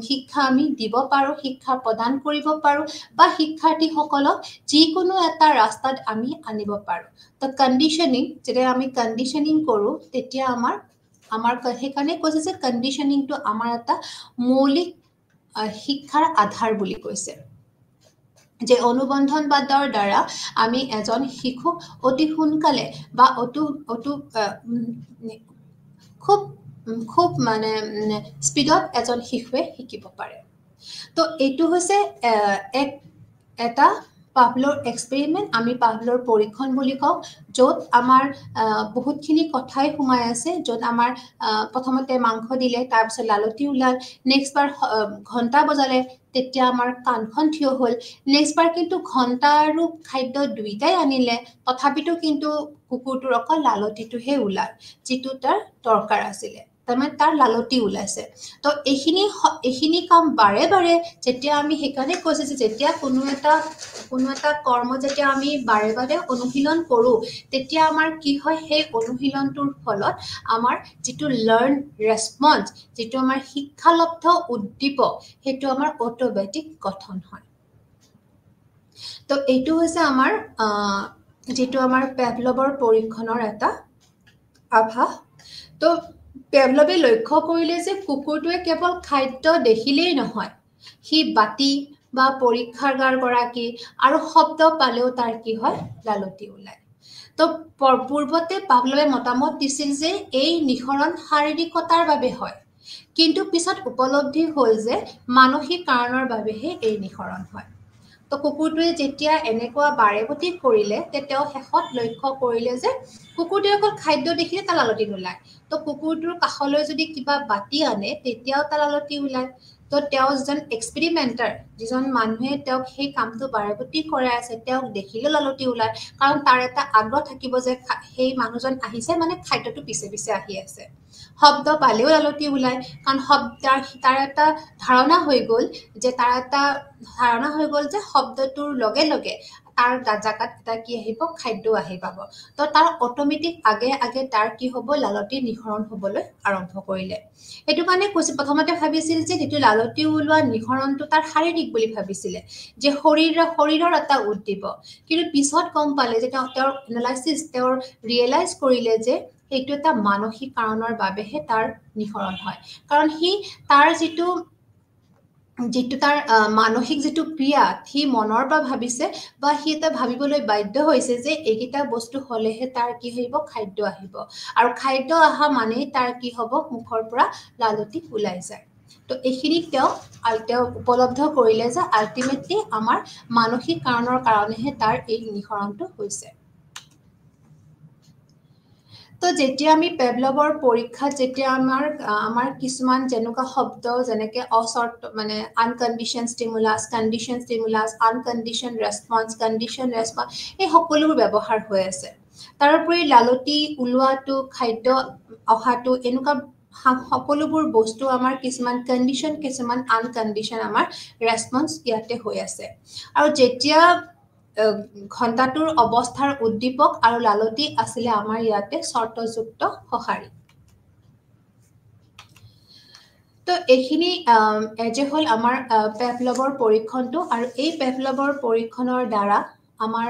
শিক্ষা আমি দিব পাৰোঁ শিক্ষা প্ৰদান কৰিব পাৰোঁ বা শিক্ষাৰ্থীসকলক যিকোনো এটা ৰাস্তাত আমি আনিব পাৰোঁ তো কণ্ডিশ্যনিং যেতিয়া আমি কণ্ডিশ্যনিং কৰোঁ তেতিয়া আমাৰ সেইকাৰণে কৈছে যে কণ্ডিশ্যনিংটো আমাৰ এটা মৌলিক শিক্ষাৰ আধাৰ বুলি কৈছে যে অনুবন্ধনবাদৰ দ্বাৰা আমি এজন শিশুক অতি সোনকালে বা খুব মানে স্পীডত এজন শিশুৱে শিকিব পাৰে তো এইটো হৈছে এটা পাভলৰ এক্সপেৰিমেণ্ট আমি পাভলৰ পৰীক্ষণ বুলি কওঁ য'ত আমাৰ বহুতখিনি কথাই সোমাই আছে য'ত আমাৰ প্ৰথমতে মাংস দিলে তাৰপিছত লালতি ওলাল নেক্সট বাৰ ঘণ্টা বজালে তেতিয়া আমাৰ কাণখন থিয় হ'ল নেক্সট বাৰ কিন্তু ঘণ্টা আৰু খাদ্য দুইটাই আনিলে তথাপিতো কিন্তু কুকুৰটোৰ অকল লালতিটোহে ওলাল যিটো তাৰ দৰকাৰ আছিলে তাৰমানে তাৰ লালতি ওলাইছে তো এইখিনি কাম বাৰে বাৰে যেতিয়া আমি সেইকাৰণে কৈছে যে যেতিয়া কোনো এটা কৰ্ম যেতিয়া আমি বাৰে বাৰে অনুশীলন কৰোঁ তেতিয়া আমাৰ কি হয় সেই অনুশীলনটোৰ ফলত আমাৰ যিটো লাৰ্ণ ৰেছপন্স যিটো আমাৰ শিক্ষালব্ধ উদ্দীপক সেইটো আমাৰ অট'মেটিক গঠন হয় তো এইটো হৈছে আমাৰ যিটো আমাৰ পেভলভৰ পৰীক্ষণৰ এটা আভাস তো পেভলভে লক্ষ্য কৰিলে যে কুকুৰটোৱে কেৱল খাদ্য দেখিলেই নহয় সি বাতি বা পৰীক্ষাগাৰগৰাকী আৰু শব্দ পালেও তাৰ কি হয় লালতি ওলায় তো পূৰ্বতে পাভলভে মতামত দিছিল যে এই নিঃসৰণ শাৰীৰিকতাৰ বাবে হয় কিন্তু পিছত উপলব্ধি হ'ল যে মানসিক কাৰণৰ বাবেহে এই নিঃসৰণ হয় তো কুকুৰটোৱে যেতিয়া এনেকুৱা বাৰেপতি কৰিলে তেওঁ শেষত লক্ষ্য কৰিলে যে কুকুৰটোৱে অকল খাদ্য দেখিলে তাৰ লালতি নোলায় তো কুকুৰটোৰ কাষলৈ যদি কিবা বাতি আনে তেতিয়াও তাৰ লালতি ওলায় তো তেওঁ যেন এক্সপেৰিমেণ্টাৰ যিজন মানুহে তেওঁক সেই কামটো বাৰেপতি কৰাই আছে তেওঁক দেখিলেও লালতি ওলায় কাৰণ তাৰ এটা আগ্ৰহ থাকিব যে সেই মানুহজন আহিছে মানে খাদ্যটো পিছে পিছে আহি আছে শব্দ পালেও লালতি ওলায় কাৰণ তাৰ এটা ধাৰণা হৈ গ'ল যে শব্দটোৰ লগে লগে তাৰ জাগাত এটা কি আহিব খাদ্য আহি পাব তো তাৰ অট'মেটিক আগে তাৰ কি হ'ব লালতি নিঃসৰণ হ'বলৈ আৰম্ভ কৰিলে সেইটো কাৰণে কৈছে প্ৰথমতে ভাবিছিল যে যিটো লালতি ওলোৱা নিঃসৰণটো তাৰ শাৰীৰিক বুলি ভাবিছিলে যে শৰীৰৰ এটা উদ্দীপক কিন্তু পিছত গম পালে যে তেওঁৰ এনালাইচিছ তেওঁৰ ৰিয়েলাইজ কৰিলে যে এইটো এটা মানসিক কাৰণৰ বাবেহে তাৰ নিঃসৰণ হয় কাৰণ তাৰ যিটো তাৰ মানসিক যিটো ক্ৰিয়া সি মনৰ পৰা ভাবিছে বা সি এটা ভাবিবলৈ বাধ্য হৈছে যে এইকেইটা বস্তু হ'লেহে তাৰ কি আহিব খাদ্য আহিব আৰু খাদ্য অহা মানেই তাৰ কি হ'ব মুখৰ পৰা লালতি ওলাই যায় তো এইখিনি তেওঁ উপলব্ধ কৰিলে যে আল্টিমেটলি আমাৰ মানসিক কাৰণৰ কাৰণেহে তাৰ এই নিঃসৰণটো হৈছে তো যেতিয়া আমি পেভলভৰ পৰীক্ষাত যেতিয়া আমাৰ কিছুমান যেনেকুৱা শব্দ যেনেকৈ মানে আনকণ্ডিশ্যন ষ্টিমুলাছ কণ্ডিশ্যন ষ্টিমুলাছ আনকণ্ডিশ্যন ৰেছপন্স এই সকলোবোৰ ব্যৱহাৰ হৈ আছে তাৰোপৰি লালতি ওলোৱাটো খাদ্য অহাটো এনেকুৱা সকলোবোৰ বস্তু আমাৰ কিছুমান কণ্ডিশ্যন কিছুমান আনকণ্ডিশ্যন আমাৰ ৰেছপন্স ইয়াতে হৈ আছে আৰু যেতিয়া ঘণ্টাটোৰ অৱস্থাৰ উদ্দীপক আৰু লালতি আছিলে আমাৰ ইয়াতে চৰ্তযুক্ত সঁহাৰি তো এইখিনি যে হ'ল আমাৰ পেভলভৰ পৰীক্ষণটো আৰু এই পেভলভৰ পৰীক্ষণৰ দ্বাৰা আমাৰ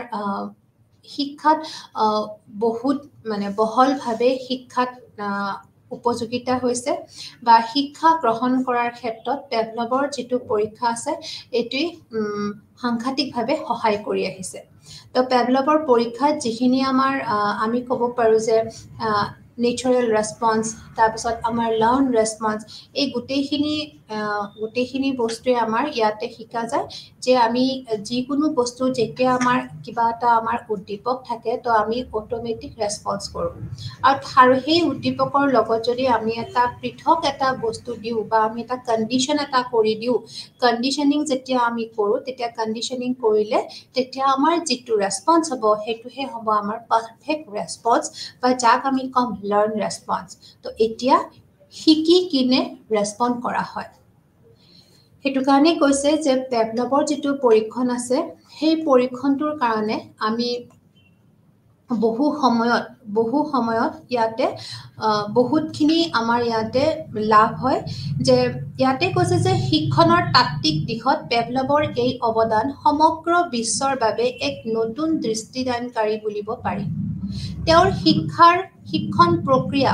শিক্ষাত বহুত মানে বহলভাৱে শিক্ষাত উপযোগিতা হৈছে বা শিক্ষা গ্ৰহণ কৰাৰ ক্ষেত্ৰত পেভলভৰ যিটো পৰীক্ষা আছে এইটোৱে সাংঘাতিকভাৱে সহায় কৰি আহিছে তো পেভলভৰ পৰীক্ষাত যিখিনি আমি ক'ব পাৰোঁ যে নেচাৰেল ৰেছপন্স তাৰপিছত আমাৰ লাৰ্ণ ৰেছপন্স এই গোটেইখিনি বস্তুৱে আমাৰ ইয়াতে শিকা যায় যে আমি যিকোনো বস্তু যেতিয়া আমাৰ কিবা এটা আমাৰ উদ্দীপক থাকে তো আমি অট'মেটিক ৰেছপন্স কৰোঁ আৰু সেই উদ্দীপকৰ লগত যদি আমি এটা পৃথক এটা বস্তু দিওঁ বা আমি এটা কণ্ডিশ্যন এটা কৰি দিওঁ কণ্ডিশ্যনিং যেতিয়া আমি কৰোঁ তেতিয়া কণ্ডিশ্যনিং কৰিলে তেতিয়া আমাৰ যিটো ৰেছপন্স হ'ব সেইটোহে হ'ব আমাৰ পাৰফেক্ট ৰেছপন্স বা যাক আমি ক'ম লাৰ্ণ ৰেছপন্স তো এতিয়া শিকি কিনে ৰেছপন্ড কৰা হয় সেইটো কাৰণে কৈছে যে পেভলভৰ যিটো পৰীক্ষণ আছে সেই পৰীক্ষণটোৰ কাৰণে আমি বহু সময়ত ইয়াতে বহুতখিনি আমাৰ ইয়াতে লাভ হয় যে ইয়াতে কৈছে যে শিক্ষণৰ তাত্ত্বিক দিশত পেভলভৰ এই অৱদান সমগ্ৰ বিশ্বৰ বাবে এক নতুন দৃষ্টিদানকাৰী বুলিব পাৰি তেওঁৰ শিক্ষণ প্ৰক্ৰিয়া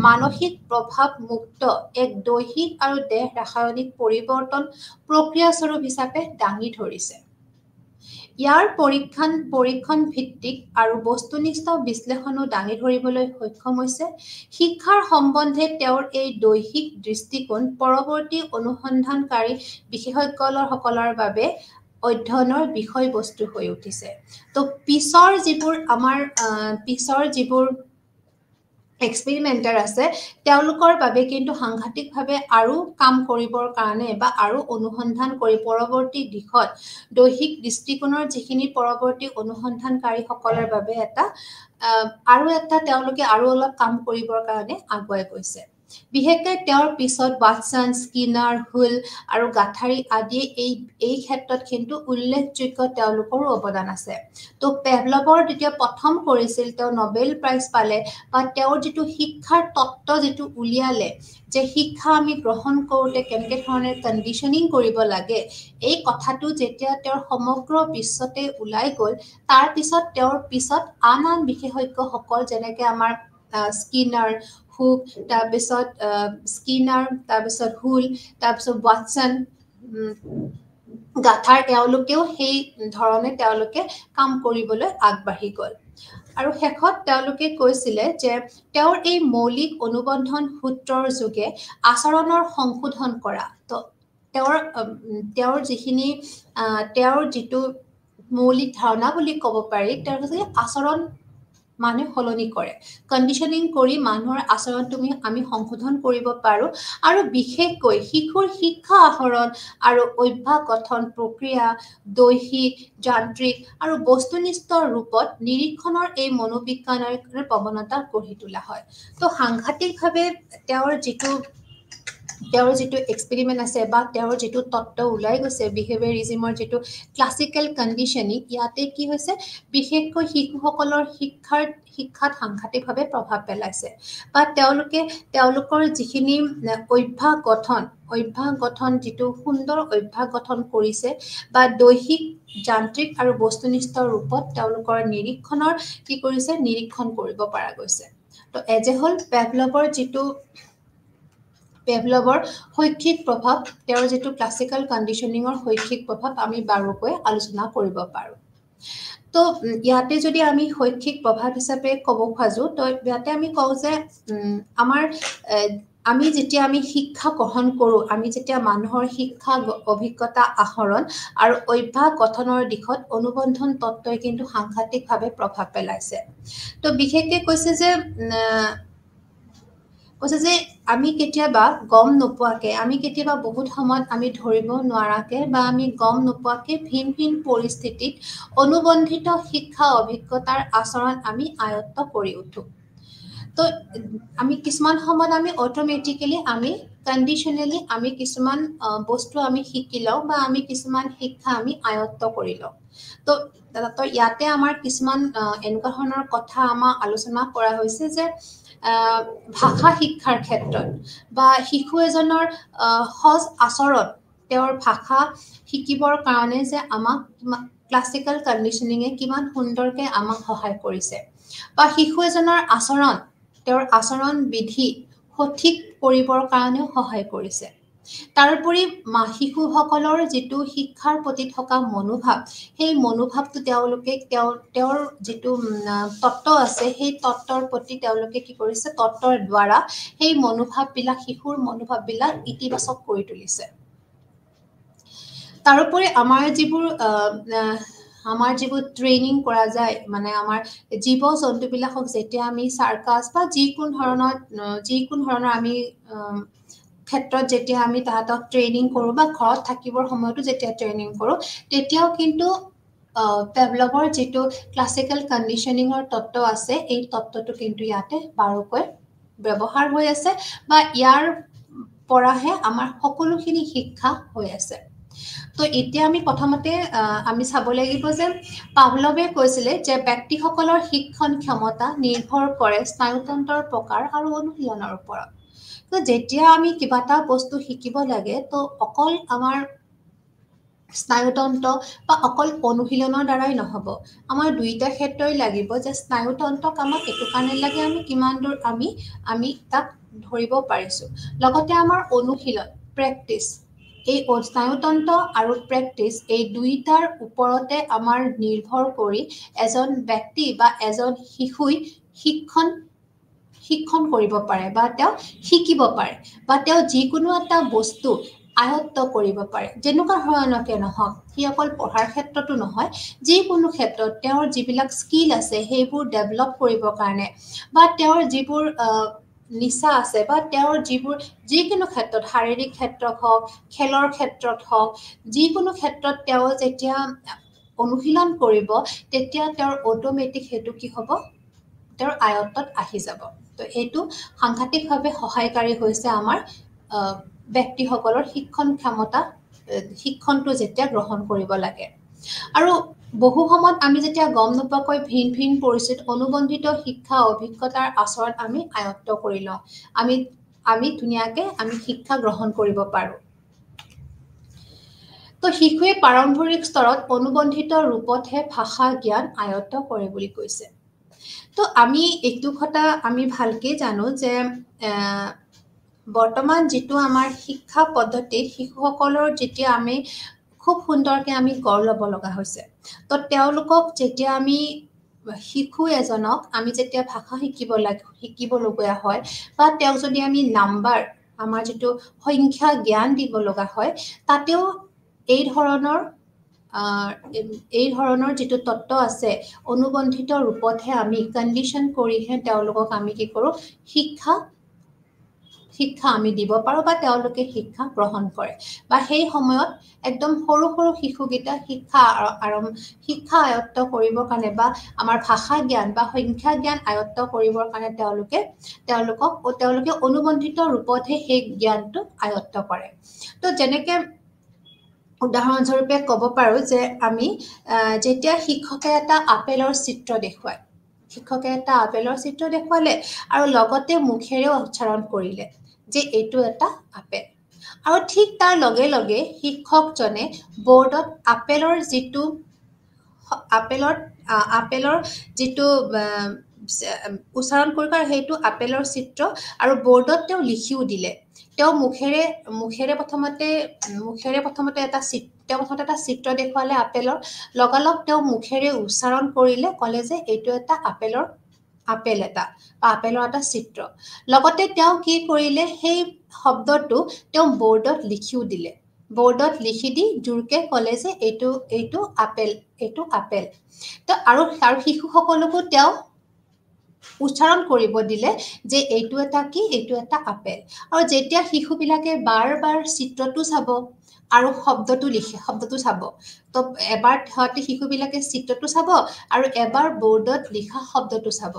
মানসিক প্ৰভাৱ মুক্ত এক দৈহিক আৰু দেহ ৰাসায়নিক পৰিৱৰ্তন প্ৰক্ৰিয়াস্বৰূপ হিচাপে দাঙি ধৰিছে ইয়াৰ পৰীক্ষণ ভিত্তিক আৰু বস্তুনিষ্ঠ বিশ্লেষণো দাঙি ধৰিবলৈ সক্ষম হৈছে শিক্ষাৰ সম্বন্ধে তেওঁৰ এই দৈহিক দৃষ্টিকোণ পৰৱৰ্তী অনুসন্ধানকাৰী বিশেষজ্ঞসকলৰ বাবে অধ্যয়নৰ বিষয়বস্তু হৈ উঠিছে তো পিছৰ যিবোৰ এক্সপেৰিমেণ্টাৰ আছে তেওঁলোকৰ বাবে কিন্তু সাংঘাতিকভাৱে আৰু কাম কৰিবৰ কাৰণে বা আৰু অনুসন্ধান কৰি পৰৱৰ্তী দিশত দৈহিক দৃষ্টিকোণৰ যিখিনি পৰৱৰ্তী অনুসন্ধানকাৰীসকলৰ বাবে তেওঁলোকে আৰু অলপ কাম কৰিবৰ কাৰণে আগুৱাই গৈছে বিশেষকৈ তেওঁৰ পিছত ৱাটছন স্কিনাৰ হুল আৰু গাথাৰী আদিয়ে এই ক্ষেত্ৰত কিন্তু উল্লেখযোগ্য তেওঁলোকৰো অৱদান আছে তো পেভলভৰ যেতিয়া প্ৰথম কৰিছিল তেওঁ নোবেল প্ৰাইজ পালে বা তেওঁৰ যিটো শিক্ষাৰ তত্ত্ব যিটো উলিয়ালে যে শিক্ষা আমি গ্ৰহণ কৰোঁতে কেনেকৈ ধৰণে কণ্ডিশ্যনিং কৰিব লাগে এই কথাটো যেতিয়া তেওঁৰ সমগ্ৰ বিশ্বতে ওলাই গ'ল তাৰপিছত তেওঁৰ পিছত আন বিশেষজ্ঞসকল যেনেকৈ আমাৰ স্কিনাৰ হুক তাৰপিছত হুল তাৰপিছত ৱাটছন গাথাৰ তেওঁলোকেও সেই ধৰণে তেওঁলোকে কাম কৰিবলৈ আগবাঢ়ি গ'ল আৰু শেষত তেওঁলোকে কৈছিলে যে তেওঁৰ এই মৌলিক অনুবন্ধন সূত্ৰৰ যোগে আচৰণৰ সংশোধন কৰা তো তেওঁৰ যিটো মৌলিক ধাৰণা বুলি ক'ব পাৰি তেওঁৰ আচৰণ মানুহে সলনি কৰে কণ্ডিশ্যনিং কৰি মানুহৰ আচৰণটো আমি সংশোধন কৰিব পাৰোঁ আৰু বিশেষকৈ শিশুৰ শিক্ষা আহৰণ আৰু অভ্যাস গঠন প্ৰক্ৰিয়া দৈহিক যান্ত্ৰিক আৰু বস্তুনিষ্ঠ ৰূপত নিৰীক্ষণৰ এই মনোবিজ্ঞানৰ প্ৰৱণতা গঢ়ি তোলা হয় তো সাংঘাতিকভাৱে তেওঁৰ যিটো এক্সপেৰিমেণ্ট আছে বা তেওঁৰ যিটো তত্ত্ব ওলাই গৈছে বিহেভিয়াৰিজিমৰ যিটো ক্লাছিকেল কণ্ডিশ্যনিং ইয়াতে কি হৈছে বিশেষকৈ শিশুসকলৰ শিক্ষাত সাংঘাতিকভাৱে প্ৰভাৱ পেলাইছে বা তেওঁলোকৰ যিখিনি অভ্যাস গঠন যিটো সুন্দৰ অভ্যাস গঠন কৰিছে বা দৈহিক যান্ত্ৰিক আৰু বস্তুনিষ্ঠ ৰূপত তেওঁলোকৰ নিৰীক্ষণ কৰিব পৰা গৈছে তো এজে হ'ল পেভলভৰ শৈক্ষিক প্ৰভাৱ তেওঁৰ যিটো ক্লাছিকেল কণ্ডিশ্যনিঙৰ শৈক্ষিক প্ৰভাৱ আমি বাৰুকৈ আলোচনা কৰিব পাৰোঁ তো ইয়াতে যদি আমি শৈক্ষিক প্ৰভাৱ হিচাপে ক'ব খোজো তো ইয়াতে আমি কওঁ যে আমি যেতিয়া শিক্ষা গ্ৰহণ কৰোঁ আমি যেতিয়া মানুহৰ শিক্ষা অভিজ্ঞতা আহৰণ আৰু অভ্যাস গঠনৰ দিশত অনুবন্ধন তত্ত্বই কিন্তু সাংঘাতিকভাৱে প্ৰভাৱ পেলাইছে তো বিশেষকৈ কৈছে যে আমি কেতিয়াবা গম নোপোৱাকে আমি কেতিয়াবা বহুত সময়ত আমি ধৰিব নোৱাৰাকে বা আমি গম নোপোৱাকে ভিন পৰিস্থিতিত অনুবন্ধিত শিক্ষা অভিজ্ঞতাৰ আচৰণ আমি আয়ত্ত কৰি উঠোঁ তো আমি কিছুমান সময়ত আমি অট'মেটিকেলি আমি কণ্ডিশ্যনেলি আমি কিছুমান বস্তু আমি শিকি লওঁ বা আমি কিছুমান শিক্ষা আমি আয়ত্ত কৰি লওঁ তো ইয়াতে আমাৰ কিছুমান এনেকুৱা ধৰণৰ কথা আমাৰ আলোচনা কৰা হৈছে যে ভাষা শিক্ষাৰ ক্ষেত্ৰত বা শিশু এজনৰ সজ আচৰণ তেওঁৰ ভাষা শিকিবৰ কাৰণে যে আমাক ক্লাছিকেল কণ্ডিশ্যনিঙে কিমান সুন্দৰকৈ আমাক সহায় কৰিছে বা শিশু এজনৰ তেওঁৰ আচৰণ বিধি সঠিক কৰিবৰ কাৰণেও সহায় কৰিছে তাৰোপৰি শিশুসকলৰ যিটো শিক্ষাৰ প্ৰতি থকা মনোভাৱ, সেই মনোভাৱটো তেওঁলোকে তেওঁৰ যিটো তত্ত্ব আছে সেই তত্ত্বৰ প্ৰতি তেওঁলোকে কি কৰিছে, তত্ত্বৰ দ্বাৰা সেই মনোভাৱবিলাক, শিশুৰ মনোভাৱবিলাক ইতিবাচক কৰি তুলিছে। তাৰোপৰি আমাৰ যিবোৰ ট্ৰেইনিং কৰা যায়, মানে আমাৰ জীৱ জন্তুবিলাকক যেতিয়া আমি চাৰ্কাছ বা যিকোনো ধৰণৰ আমি ক্ষেত্ৰত যেতিয়া আমি তাহাঁতক ট্ৰেইনিং কৰোঁ বা ঘৰত থাকিবৰ সময়তো যেতিয়া ট্ৰেইনিং কৰোঁ, তেতিয়াও কিন্তু পেভলভৰ যিটো ক্লাছিকেল কণ্ডিশ্যনিঙৰ তত্ত্ব আছে, এই তত্ত্বটো কিন্তু ইয়াতে বাৰুকৈ ব্যৱহাৰ হৈ আছে বা ইয়াৰ পৰাহে আমাৰ সকলোখিনি শিক্ষা হৈ আছে। তো এতিয়া আমি প্ৰথমতে আমি চাব লাগিব যে পাভলভে কৈছিলে যে ব্যক্তিসকলৰ শিক্ষণ ক্ষমতা নিৰ্ভৰ কৰে স্নায়ুতন্ত্ৰৰ প্ৰকাৰ আৰু অনুশীলনৰ ওপৰত। তো যেতিয়া আমি কিবা এটা বস্তু শিকিব লাগে, তো অকল আমাৰ স্নায়ুতন্ত্ৰ বা অকল অনুশীলনৰ দ্বাৰাই নহ'ব, আমাৰ দুইটা ক্ষেত্ৰই লাগিব। যে স্নায়ুতন্ত্ৰক আমাক এইটো কাৰণে লাগে, আমি কিমান দূৰ আমি তাক ধৰিব পাৰিছোঁ, লগতে আমাৰ অনুশীলন প্ৰেক্টিচ, এই স্নায়ুতন্ত্ৰ আৰু প্ৰেক্টিচ এই দুইটাৰ ওপৰতে আমাৰ নিৰ্ভৰ কৰি এজন ব্যক্তি বা এজন শিশুই শিক্ষণ কৰিব পাৰে বা তেওঁ শিকিব পাৰে বা তেওঁ যিকোনো এটা বস্তু আয়ত্ত কৰিব পাৰে। যেনেকুৱা ধৰণকে নহওক, সি অকল পঢ়াৰ ক্ষেত্ৰতো নহয়, যিকোনো ক্ষেত্ৰত তেওঁৰ যিবিলাক স্কিল আছে সেইবোৰ ডেভেলপ কৰিবৰ কাৰণে বা তেওঁৰ যিবোৰ নিচা আছে বা তেওঁৰ যিকোনো ক্ষেত্ৰত, শাৰীৰিক ক্ষেত্ৰত হওক, খেলৰ ক্ষেত্ৰত হওক, যিকোনো ক্ষেত্ৰত তেওঁ যেতিয়া অনুশীলন কৰিব, তেতিয়া তেওঁৰ অট'মেটিক সেইটো কি হ'ব, তেওঁৰ আয়ত্তত আহি যাব। তো এইটো সাংঘাতিকভাৱে সহায়কাৰী হৈছে আমাৰ ব্যক্তিসকলৰ শিক্ষণটো যেতিয়া গ্ৰহণ কৰিব লাগে। আৰু বহু সময়ত আমি যেতিয়া গম নোপোৱাকৈ ভিন পৰিস্থিতিত অনুবন্ধিত শিক্ষা অভিজ্ঞতাৰ আচৰণ আমি আয়ত্ত কৰি লওঁ, আমি ধুনীয়াকে আমি শিক্ষা গ্ৰহণ কৰিব পাৰোঁ। তো শিশুৱে প্ৰাৰম্ভিক স্তৰত অনুবন্ধিত ৰূপতহে ভাষা জ্ঞান আয়ত্ত কৰে বুলি কৈছে। তো আমি এইটো কথা আমি ভালকে জানো যে বৰ্তমান যিটো আমাৰ শিক্ষা পদ্ধতি, শিশুসকলৰ যেতিয়া আমি খুব সুন্দৰকৈ আমি গঢ় ল'ব লগা হৈছে, তো তেওঁলোকক যেতিয়া আমি শিশু এজনক আমি যেতিয়া ভাষা শিকিবলগীয়া হয় বা তেওঁক যদি আমি নাম্বাৰ, আমাৰ যিটো সংখ্যা জ্ঞান দিব লগা হয়, তাতেও এই ধৰণৰ যিটো তত্ত্ব আছে, অনুবন্ধিত ৰূপতহে আমি কণ্ডিশ্যন কৰিহে তেওঁলোকক আমি কি কৰোঁ, শিক্ষা আমি দিব পাৰোঁ বা তেওঁলোকে শিক্ষা গ্ৰহণ কৰে। বা সেই সময়ত একদম সৰু শিশুকেইটা শিক্ষা আয়ত্ত কৰিবৰ কাৰণে বা আমাৰ ভাষা জ্ঞান বা সংখ্যা জ্ঞান আয়ত্ত কৰিবৰ কাৰণে তেওঁলোকে অনুবন্ধিত ৰূপতহে সেই জ্ঞানটো আয়ত্ত কৰে। তো যেনেকে উদাহৰণস্বৰূপে ক'ব পাৰোঁ যে আমি যেতিয়া শিক্ষকে এটা আপেলৰ চিত্ৰ দেখুৱালে আৰু লগতে মুখেৰে উচ্চাৰণ কৰিলে যে এইটো এটা আপেল, আৰু ঠিক তাৰ লগে লগে শিক্ষকজনে বৰ্ডত আপেলৰ যিটো উচ্চাৰণ কৰিব, সেইটো আপেলৰ চিত্ৰ আৰু বৰ্ডত তেওঁ লিখিও দিলে। তেওঁ মুখেৰে প্ৰথমতে এটা চিত্ৰ দেখুৱালে আপেলৰ, লগালগ তেওঁ মুখেৰে উচ্চাৰণ কৰিলে, ক'লে যে এইটো এটা আপেল এটা বা আপেলৰ এটা চিত্ৰ। লগতে তেওঁ কি কৰিলে, সেই শব্দটো তেওঁ বৰ্ডত লিখিও দিলে। বৰ্ডত লিখি দি জোৰকে ক'লে যে এইটো আপেল। তো আৰু শিশুসকলকো তেওঁ উচ্চাৰণ কৰিব দিলে যে এইটো এটা আপেল। আৰু যেতিয়া শিশুবিলাকে বাৰ চিত্ৰটো চাব আৰু শব্দটো চাব, তো এবাৰ শিশুবিলাকে চিত্ৰটো চাব আৰু এবাৰ বৰ্ডত লিখা শব্দটো চাব।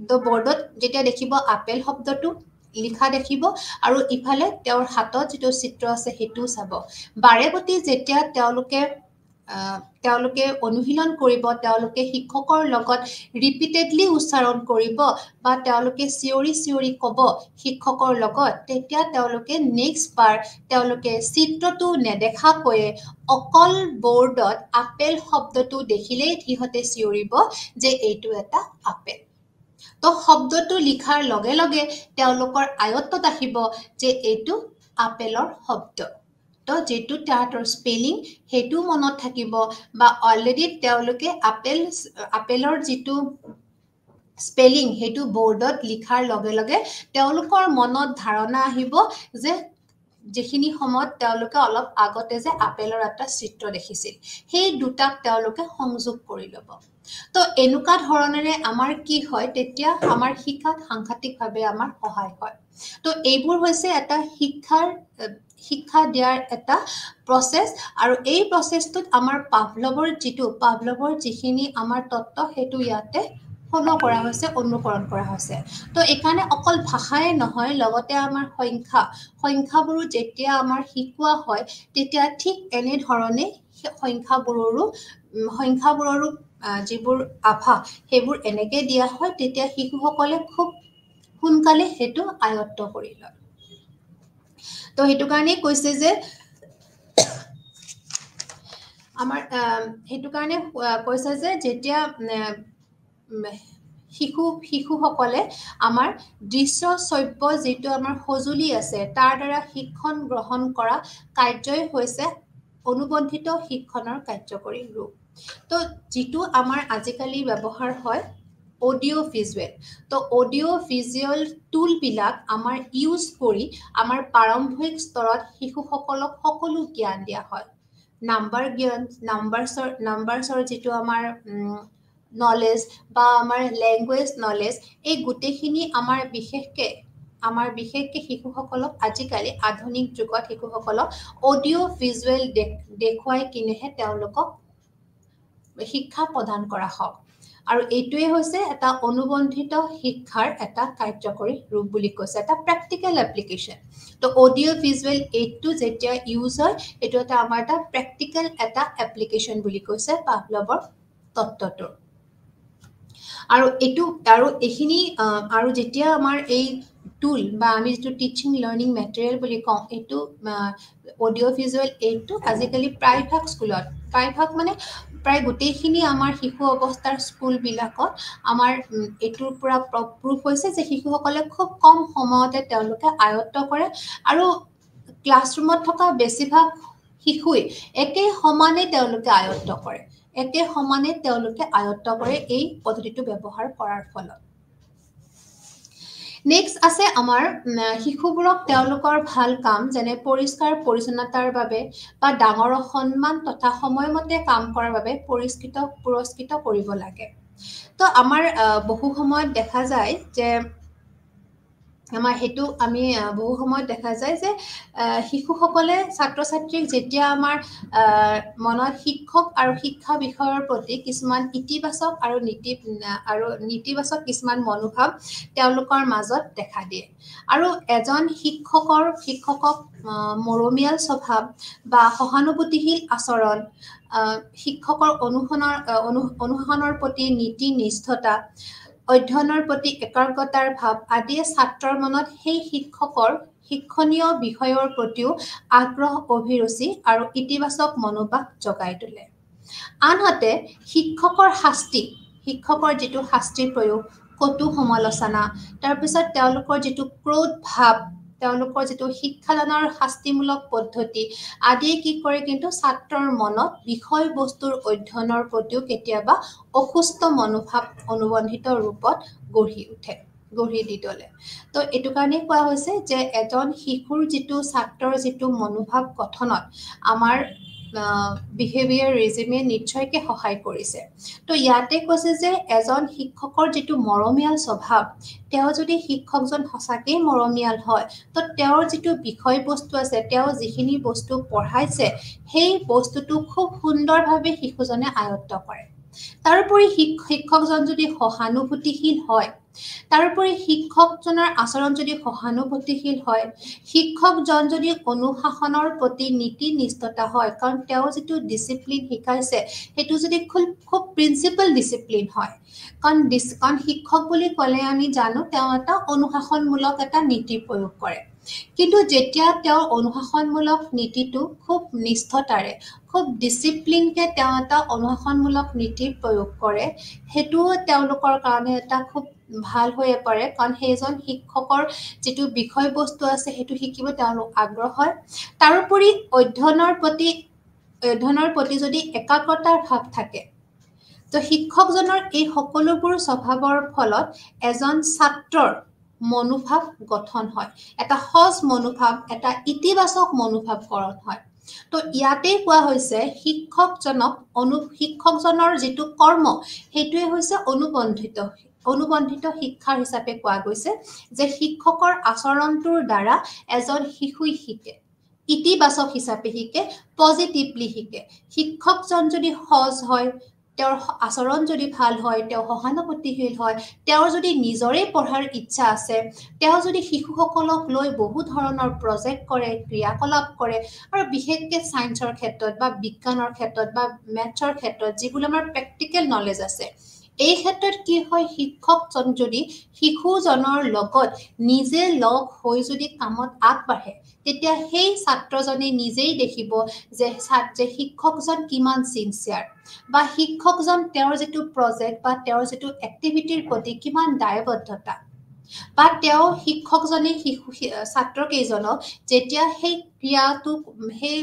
তো বৰ্ডত যেতিয়া দেখিব আপেল শব্দটো লিখা দেখিব আৰু ইফালে তেওঁৰ হাতত যিটো চিত্ৰ আছে সেইটোও চাব। বাৰে প্ৰতি যেতিয়া তেওঁলোকে অনুশীলন কৰিব, তেওঁলোকে শিক্ষকৰ লগত ৰিপিটেডলি উচ্চাৰণ কৰিব বা তেওঁলোকে চিঞৰি ক'ব শিক্ষকৰ লগত, তেতিয়া তেওঁলোকে নেক্সট বাৰ তেওঁলোকে চিত্ৰটো নেদেখাকৈয়ে অকল বৰ্ডত আপেল শব্দটো দেখিলেই সিহঁতে চিঞৰিব যে এইটো এটা আপেল। তো শব্দটো লিখাৰ লগে লগে তেওঁলোকৰ আয়ত্তত আহিব যে এইটো আপেলৰ শব্দ তো যেটো তাহাঁতৰ স্পেলিং হেতু মনত থাকিব বা অলৰেডি তেওঁলোকে আপেলৰ যেটো স্পেলিং হেতু বোৰ্ডত লিখাৰ লগে লগে তেওঁলোকৰ মনত ধাৰণা আহিব যে যেখিনি সময়ত তেওঁলোকে অলপ আগতে যে আপেলৰ এটা চিত্ৰ দেখিছিল সেই দুটাক তেওঁলোকে সংযোগ কৰি ল'ব তো এনেকুৱা ধৰণেৰে আমাৰ কি হয় তেতিয়া আমাৰ শিক্ষাত সাংঘাতিকভাৱে আমাৰ সহায় হয় তো এইবোৰ হৈছে এটা শিক্ষা দিয়াৰ এটা প্ৰসেস আৰু এই প্ৰসেসটোত আমাৰ পাভলভৰ যিখিনি আমাৰ তত্ত্ব হেতু ইয়াতে ফলো কৰা হৈছে অনুকৰণ কৰা হৈছে তো এখানে অকল ভাষাই নহয় লগতে আমাৰ সংখ্যাবোৰো যেতিয়া আমাৰ শিকোৱা হয় তেতিয়া ঠিক এনে ধৰণে সংখ্যাবোৰৰো যিবোৰ আভা সেইবোৰ এনেকে দিয়া হয় তেতিয়া শিশুসকলে খুব সোনকালে হেতু আয়ত্ত কৰি লয় তো হেতু কাৰণে কৈছে যে আমাৰ হেতু কাৰণে কৈছে যে যেতিয়া শিশুসকলে আমাৰ দৃশ্য শ্ৰব্য যেটো আমাৰ সজুলি আছে তাৰ দ্বাৰা শিক্ষণ গ্ৰহণ কৰা কাৰ্যই হৈছে অনুবন্ধিত শিক্ষণৰ কাৰ্যকৰী ৰূপ তো যেটো আমাৰ আজিকালি ব্যৱহাৰ হয় অডিও ভিজুৱেল তো অডিও ভিজুৱেল টুল বিলাক আমাৰ ইউজ কৰি আমাৰ প্ৰাৰম্ভিক স্তৰত শিশুসকলক সকলো জ্ঞান দিয়া হয় নাম্বাৰছৰ যেটো আমাৰ নলেজ বা আমাৰ ল্যাঙ্গুৱেজ নলেজ এই গুটেখিনি আমাৰ বিশেষকে শিশুসকলক আজিকালি আধুনিক যুগত শিশুসকলক অডিও ভিজুৱেল দেখুৱাই কিনেহে তেওঁলোকক শিক্ষা প্ৰদান কৰা হয় আৰু এইটোৱে হৈছে এটা অনুবন্ধিত শিক্ষাৰ এটা কাৰ্যকৰী ৰূপ বুলি কৈছে এটা প্ৰ্যাকটিক্যাল এপ্লিকেশন তো অডিও ভিজুৱেল এইটো যেতিয়া ইউজ হয় এটো এটা আমাৰ এটা প্ৰ্যাকটিক্যাল এটা এপ্লিকেশন বুলি কৈছে পাভলভৰ তত্ত্বটো আৰু এখিনি আৰু যেতিয়া আমাৰ এই টুল বা আমি যেটো টিচিং লাৰ্নিং মেটেৰিয়েল বুলি কওঁ এটো অডিও ভিজুৱেল এইটো আজিকালি প্ৰায়ভাগ স্কুলত মানে প্ৰায় গোটেইখিনি আমাৰ শিশু অৱস্থাৰ স্কুল বিলাকত আমাৰ এটোৰ পৰা প্ৰুফ হৈছে যে শিশুসকলে খুব কম সময়তে তেওঁলোকে আয়ত্ত কৰে আৰু ক্লাছৰুমত থকা বেছিভাগ শিশুই একে সমানে তেওঁলোকে আয়ত্ত কৰে এই পদ্ধতিটো ব্যৱহাৰ কৰাৰ ফলত নেক্সট আছে আমাৰ শিশুবোৰক তেওঁলোকৰ ভাল কাম যেনে পৰিষ্কাৰ পৰিচ্ছন্নতাৰ বাবে বা ডাঙৰৰ সন্মান তথা সময়মতে কাম কৰাৰ বাবে পুৰস্কৃত কৰিব লাগে তো আমাৰ বহু সময়ত দেখা যায় যে আমাৰ হেতু আমি বহু সময়ত দেখা যায় যে শিশুসকলে ছাত্ৰ-ছাত্ৰীক যেতিয়া আমাৰ মনত শিক্ষক আৰু শিক্ষা বিষয়ৰ প্ৰতি কিছুমান ইতিবাচক আৰু নীতিবাচক কিছুমান মনোভাৱ তেওঁলোকৰ মাজত দেখা দিয়ে আৰু এজন শিক্ষকক মৰমীয়াল স্বভাৱ বা সহানুভূতিশীল আচৰণ শিক্ষকৰ অনুশাসনৰ প্ৰতি নীতি নিষ্ঠতা অধ্যয়নৰ প্ৰতি একাগ্ৰতাৰ ভাৱ আদিয়ে ছাত্ৰৰ মনত সেই শিক্ষকৰ শিক্ষণীয় বিষয়ৰ প্ৰতিও আগ্ৰহ অভিৰুচি আৰু ইতিবাচক মনোভাৱ জগাই তোলে আনহাতে শিক্ষকৰ যেটো শাস্তিৰ প্ৰয়োগ কটু সমালোচনা তাৰ পিছত তেওঁলোকৰ যেটো ক্ৰোধ ভাৱ তেওঁলোকৰ যেটো শিক্ষাদানৰ শাস্তিমূলক পদ্ধতি আদি কি কৰে কিন্তু ছাত্ৰৰ মনত বিষয়বস্তুৰ অধ্যয়নৰ প্ৰতিও কেতিয়াবা অসুস্থ মনোভাৱ অনুবন্ধিত ৰূপত গঢ়ি দি তোলে তো এটো কাৰণে কোৱা হৈছে যে এজন শিশুৰ যেটো ছাত্ৰৰ যেটো মনোভাৱ গঠনত আমাৰ বিহেভিয়াৰ ৰেজিমে নিশ্চয়কৈ সহায় কৰিছে তো ইয়াতে কৈছে যে এজন শিক্ষকৰ যেটো মৰমীয়াল স্বভাৱ তেওঁ যদি শিক্ষকজন সঁচাকৈ মৰমীয়াল হয় তো তেওঁৰ যেটো বিষয়বস্তু আছে তেওঁ যিখিনি বস্তু পঢ়াইছে সেই বস্তুটো খুব সুন্দৰভাৱে শিশুজনে আয়ত্ত কৰে তাৰোপৰি শিক্ষকজন যদি সহানুভূতিশীল হয় তাৰোপৰি শিক্ষকজনৰ আচৰণ যদি সহানুভূতিশীল হয় শিক্ষকজন যদি অনুশাসনৰ প্ৰতি নীতি নিষ্ঠতা হয় কাৰণ তেওঁ যেটো ডিসিপ্লিন শিকাইছে হেতু যদি খুব প্ৰিন্সিপাল ডিসিপ্লিন হয় কাৰণ শিক্ষক বুলি ক'লে আমি জানো তেওঁ এটা অনুশাসনমূলক এটা নীতি প্ৰয়োগ কৰে কিন্তু যেতিয়া তেওঁ অনুশাসনমূলক নীতিটো খুব নিষ্ঠতাৰে খুব ডিসিপ্লিনকে তেওঁ এটা অনুশাসনমূলক নীতি প্ৰয়োগ কৰে হেতু তেওঁলোকৰ কাৰণে এটা খুব ভাল হৈ পাৰে কাৰণ সেইজন শিক্ষকৰ যেটো বিষয়বস্তু আছে হেতু শিকিব তেওঁলোক আগ্ৰহ হয় তাৰোপৰি অধ্যয়নৰ প্ৰতি যদি একাগ্ৰতাৰ ভাৱ থাকে তো শিক্ষকজনৰ এই সকলোবোৰ স্বভাৱৰ ফলত এজন ছাত্ৰৰ মনোভাৱ গঠন হয় এটা সজ মনোভাৱ এটা ইতিবাচক মনোভাৱকৰণ হয় তো ইয়াতে কোৱা হৈছে শিক্ষকজনৰ যেটো কৰ্ম হেতুৱে হৈছে অনুবন্ধিত শিক্ষা হিচাপে কোৱা গৈছে যে শিক্ষকৰ আচৰণটোৰ দ্বাৰা এজন শিশুই শিকে ইতিবাচক হিচাপে শিকে পজিটিভলি শিকে শিক্ষকজন যদি সজ হয় তেওঁৰ আচৰণ যদি ভাল হয় তেওঁ সহানুভূতিশীল হয় তেওঁৰ যদি নিজৰে পঢ়াৰ ইচ্ছা আছে তেওঁ যদি শিশুসকলক লৈ বহু ধৰণৰ প্ৰজেক্ট কৰে ক্ৰিয়াকলাপ কৰে আৰু বিশেষকৈ সায়েন্সৰ ক্ষেত্ৰত বা বিজ্ঞানৰ ক্ষেত্ৰত বা মেথছৰ ক্ষেত্ৰত যিবোৰ আমাৰ প্ৰেক্টিকেল নলেজ আছে এই ক্ষেত্ৰত কি হয় শিক্ষকজন যদি শিশুজনৰ লগত নিজে লগ হৈ যদি কামত আগবাঢ়ে তেতিয়া সেই ছাত্ৰজনে নিজেই দেখিব যে শিক্ষকজন কিমান সিনসিয়াৰ বা শিক্ষকজন তেওঁৰ যেটো প্ৰজেক্ট বা তেওঁৰ যেটো এক্টিভিটিৰ প্ৰতি কিমান দায়বদ্ধতা বা তেওঁ শিক্ষকজনে ছাত্ৰকেইজনক যেতিয়া সেই ক্ৰিয়াটো সেই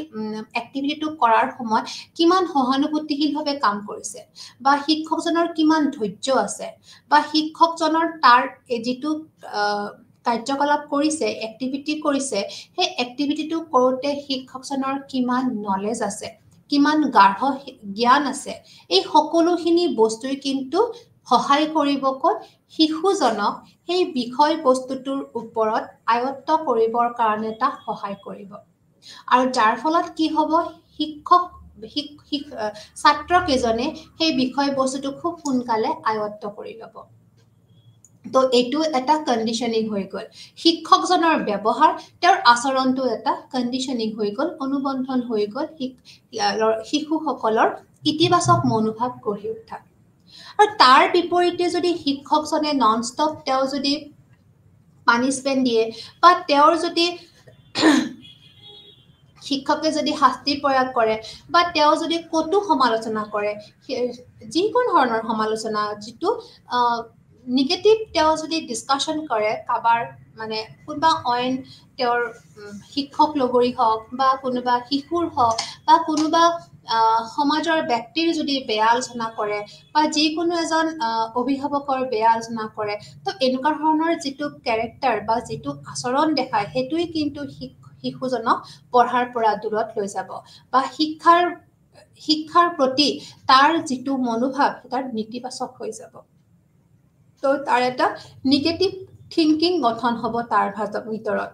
এক্টিভিটিটো কৰাৰ সময়ত কিমান সহানুভূতিশীলভাৱে কাম কৰিছে বা শিক্ষকজনৰ কিমান ধৈৰ্য আছে বা শিক্ষকজনৰ তাৰ যেটো কাৰ্যকলাপ কৰিছে এক্টিভিটি কৰিছে সেই এক্টিভিটিটো কৰোতে শিক্ষকজনৰ কিমান নলেজ আছে কিমান গাঢ় জ্ঞান আছে এই সকলোখিনি বস্তুই কিন্তু সহায় কৰিব ক'ত শিশুজনক সেই বিষয় বস্তুটোৰ ওপৰত আয়ত্ত কৰিবৰ কাৰণে তা সহায় কৰিব আৰু যাৰ ফলত কি হ'ব ছাত্ৰকেইজনে সেই বিষয় বস্তুটো খুব সোনকালে আয়ত্ত কৰি ল'ব তো এইটো এটা কন্ডিশনিং হৈ গ'ল শিক্ষকজনৰ ব্যৱহাৰ তেওঁৰ আচৰণটো এটা কন্ডিশনিং হৈ গ'ল অনুবন্ধন হৈ গ'ল শিশুসকলৰ ইতিবাচক মনোভাৱ গঢ়ি উঠা আৰু তাৰ বিপৰীতে যদি শিক্ষকজনে নন ষ্টপ তেওঁ যদি পানিশমেন্ট দিয়ে বা তেওঁৰ যদি শিক্ষকে যদি শাস্তি প্ৰয়োগ কৰে বা তেওঁ যদি কটু সমালোচনা কৰে যিকোনো ধৰণৰ সমালোচনা যেটো নিগেটিভ তেওঁ যদি ডিসকাশন কৰে কাবাৰ মানে কোনবা অইন তেওঁৰ শিক্ষক লগৰী হওক বা কোনোবা শিশুৰ হওক বা কোনোবা সমাজৰ ব্যক্তিৰ যদি বেয়া আলোচনা কৰে বা যিকোনো এজন অভিভাৱকৰ বেয়া আলোচনা কৰে তো এনেকুৱা ধৰণৰ যেটো ক্যাৰেক্টাৰ বা যেটো আচৰণ দেখায় হেতুই কিন্তু শিশুজনক পঢ়াৰ পৰা দূৰত লৈ যাব বা শিক্ষাৰ প্ৰতি তাৰ যেটো মনোভাৱ তাৰ নেতিবাচক হৈ যাব তো তাৰ এটা নেগেটিভ থিংকিং গঠন হ'ব তাৰ ভিতৰত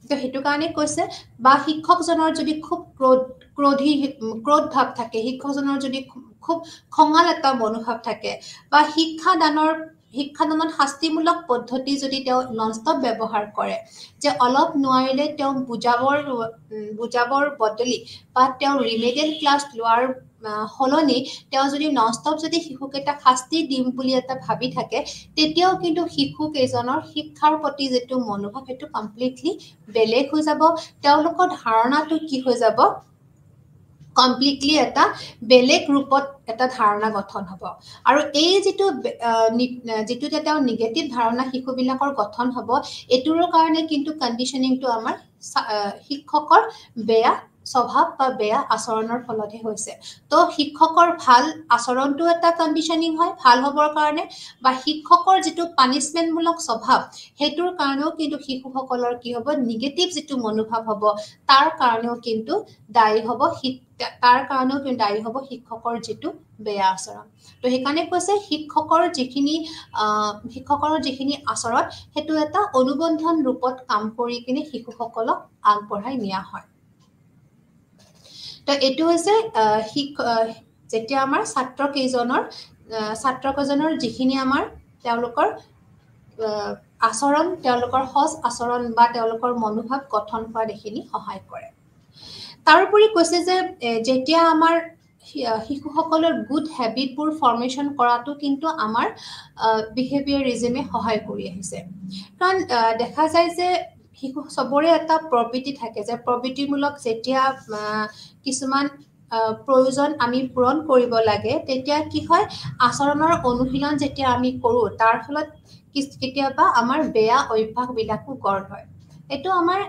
তো হেতু কাৰণে কৈছে বা শিক্ষকজনৰ যদি খুব ক্ৰোধ ভাৱ থাকে শিক্ষকজনৰ যদি খুব খঙাল এটা মনোভাৱ থাকে বা শিক্ষাদানত শাস্তিমূলক পদ্ধতি যদি তেওঁ ননষ্টপ ব্যৱহাৰ কৰে যে অলপ নোৱাৰিলে তেওঁ বুজাবৰ বদলি বা তেওঁ ৰিমেডিয়েল ক্লাছ লোৱাৰ হলনি তেওঁ যদি ননষ্টপ যদি শিশুকেইটা শাস্তি দিম বুলি এটা ভাবি থাকে তেতিয়াও কিন্তু শিশুকেইজনৰ শিক্ষাৰ প্ৰতি যেটো মনোভাৱ হেতু কমপ্লিটলি বেলেগ হৈ যাব তেওঁলোকৰ ধাৰণাটো কি হৈ যাব কমপ্লিটলি এটা বেলেগ ৰূপত এটা ধাৰণা গঠন হ'ব আৰু এই যেটো এটা নেগেটিভ ধাৰণা শিশুবিলাকৰ গঠন হ'ব এটোৰ কাৰণে কিন্তু কন্ডিশনিংটো আমাৰ শিক্ষকৰ বেয়া স্বভাৱ বা বেয়া আচৰণৰ ফলতহে হৈছে তো শিক্ষকৰ ভাল আচৰণটো এটা কন্ডিশনিং হয় ভাল হ'বৰ কাৰণে বা শিক্ষকৰ যেটো পানিশমেন্টমূলক স্বভাৱ হেতুৰ কাৰণেও কিন্তু শিশুসকলৰ কি হ'ব নেগেটিভ যেটো মনোভাৱ হ'ব তাৰ কাৰণেও কিন্তু দায়ী হ'ব শিক্ষকৰ যেটো বেয়া আচৰণ তো হেকাৰণে কৈছে শিক্ষকৰ যিখিনি আচৰণ হেতু এটা অনুবন্ধন ৰূপত কাম কৰি কিনে শিশুসকলক আগবঢ়াই নিয়া হয় তো এটো হৈছে যেতিয়া আমাৰ ছাত্ৰকেইজনৰ যিখিনি আমাৰ তেওঁলোকৰ আচৰণ তেওঁলোকৰ সজ আচৰণ বা তেওঁলোকৰ মনোভাৱ গঠন হোৱা দেখিনি সহায় কৰে তাৰোপৰি কৈছে যে যেতিয়া আমাৰ শিশুসকলৰ গুড হেবিটবোৰ ফৰ্মেশন কৰাটো কিন্তু আমাৰ বিহেভিয়ৰিজমে সহায় কৰি আহিছে কাৰণ দেখা যায় যে শিশু সবৰে এটা প্ৰবৃত্তি থাকে যে প্ৰবৃত্তিমূলক যেতিয়া কিছুমান প্ৰয়োজন আমি পূৰণ কৰিব লাগে তেতিয়া কি হয় আচৰণৰ অনুশীলন যেতিয়া আমি কৰোঁ তাৰ ফলত কেতিয়াবা আমাৰ বেয়া অভ্যাসবিলাকো গঢ় হয় এইটো আমাৰ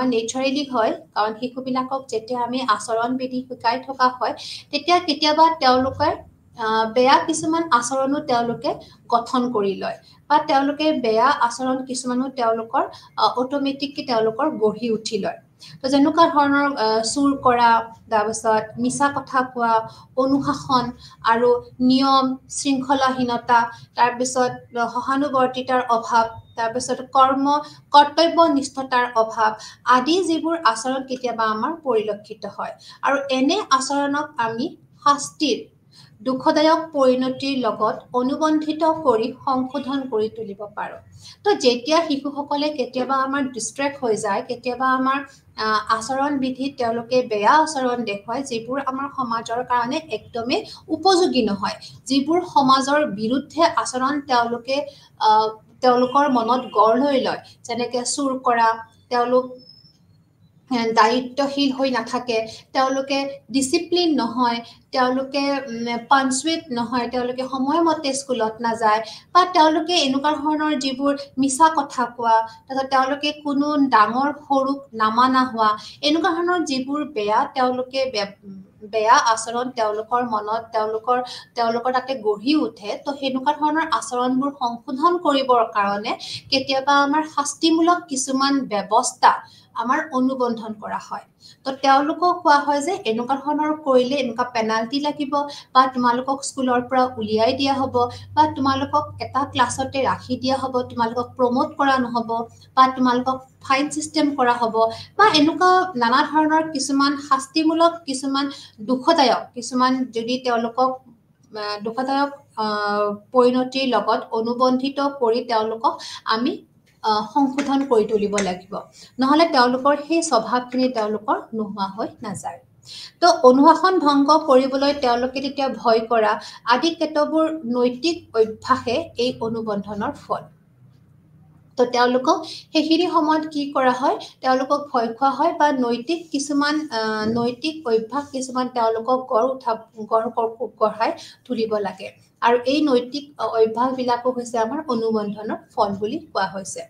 নেচাৰেলি হয় কাৰণ শিশুবিলাকক যেতিয়া আমি আচৰণ বিধি শিকাই থকা হয় তেতিয়া কেতিয়াবা তেওঁলোকে বেয়া কিছুমান আচৰণো তেওঁলোকে গঠন কৰি লয় বা তেওঁলোকে বেয়া আচৰণ কিছুমানো তেওঁলোকৰ অট'মেটিকলি তেওঁলোকৰ গঢ়ি উঠি লয় তো যেনেকুৱা ধৰণৰ চুৰ কৰা তাৰপিছত মিছা কথা কোৱা অনুশাসন আৰু নিয়ম শৃংখলাহীনতা তাৰপিছত সহানুবৰ্তিতাৰ অভাৱ তাৰপিছত কৰ্তব্যনিষ্ঠতাৰ অভাৱ আদি যিবোৰ আচৰণ কেতিয়াবা আমাৰ পৰিলক্ষিত হয় আৰু এনে আচৰণক আমি শাস্তিৰ দুখদায়ক পৰিণতিৰ লগত অনুবন্ধিত কৰি সংশোধন কৰি তুলিব পাৰোঁ তো যেতিয়া শিশুসকলে কেতিয়াবা আমাৰ ডিষ্ট্ৰেক্ট হৈ যায় কেতিয়াবা আমাৰ আচৰণ বিধিত তেওঁলোকে বেয়া আচৰণ দেখুৱায় যিবোৰ আমাৰ সমাজৰ কাৰণে একদমেই উপযোগী নহয় যিবোৰ সমাজৰ বিৰুদ্ধে আচৰণ তেওঁলোকৰ মনত গঢ় লৈ লয় যেনেকৈ চুৰ কৰা তেওঁলোক দায়িত্বশীল হৈ নাথাকে তেওঁলোকে ডিচিপ্লিন নহয় তেওঁলোকে পাঞ্চুৱেট নহয় তেওঁলোকে সময়মতে স্কুলত নাযায় বা তেওঁলোকে এনেকুৱা ধৰণৰ যিবোৰ মিছা কথা কোৱা তাৰপিছত তেওঁলোকে কোনো ডাঙৰ সৰুক নামানা হোৱা এনেকুৱা ধৰণৰ যিবোৰ বেয়া আচৰণ তেওঁলোকৰ মনত তেওঁলোকৰ তাতে গঢ়ি উঠে তো সেনেকুৱা ধৰণৰ আচৰণবোৰ সংশোধন কৰিবৰ কাৰণে কেতিয়াবা আমাৰ শাস্তিমূলক কিছুমান ব্যৱস্থা আমাৰ অনুবন্ধন কৰা হয় তো তেওঁলোকক কোৱা হয় যে এনেকুৱা ধৰণৰ কৰিলে এনেকুৱা পেনাল্টি লাগিব বা তোমালোকক স্কুলৰ পৰা উলিয়াই দিয়া হ'ব বা তোমালোকক এটা ক্লাছতে ৰাখি দিয়া হ'ব তোমালোকক প্ৰমোট কৰা নহ'ব বা তোমালোকক ফাইন চিষ্টেম কৰা হ'ব বা এনেকুৱা নানা ধৰণৰ কিছুমান শাস্তিমূলক কিছুমান দুখদায়ক কিছুমান যদি তেওঁলোকক দুখদায়ক পৰিণতিৰ লগত অনুবন্ধিত কৰি তেওঁলোকক আমি সংশোধন কৰি তুলিব লাগিব নহ'লে তেওঁলোকৰ সেই স্বভাৱখিনি তেওঁলোকৰ নোহোৱা হৈ নাযায় তো অনুশাসন ভংগ কৰিবলৈ তেওঁলোকে তেতিয়া ভয় কৰা আদি কেতবোৰ নৈতিক অভ্যাসে এই অনুবন্ধনৰ ফল তো তেওঁলোকক সেইখিনি সময়ত কি কৰা হয় তেওঁলোকক ভয় খোৱা হয় বা নৈতিক অভ্যাস কিছুমান তেওঁলোকক গঢ়াই তুলিব লাগে আৰু এই নৈতিক অভ্যাসবিলাকো হৈছে আমাৰ অনুবন্ধনৰ ফল বুলি কোৱা হৈছে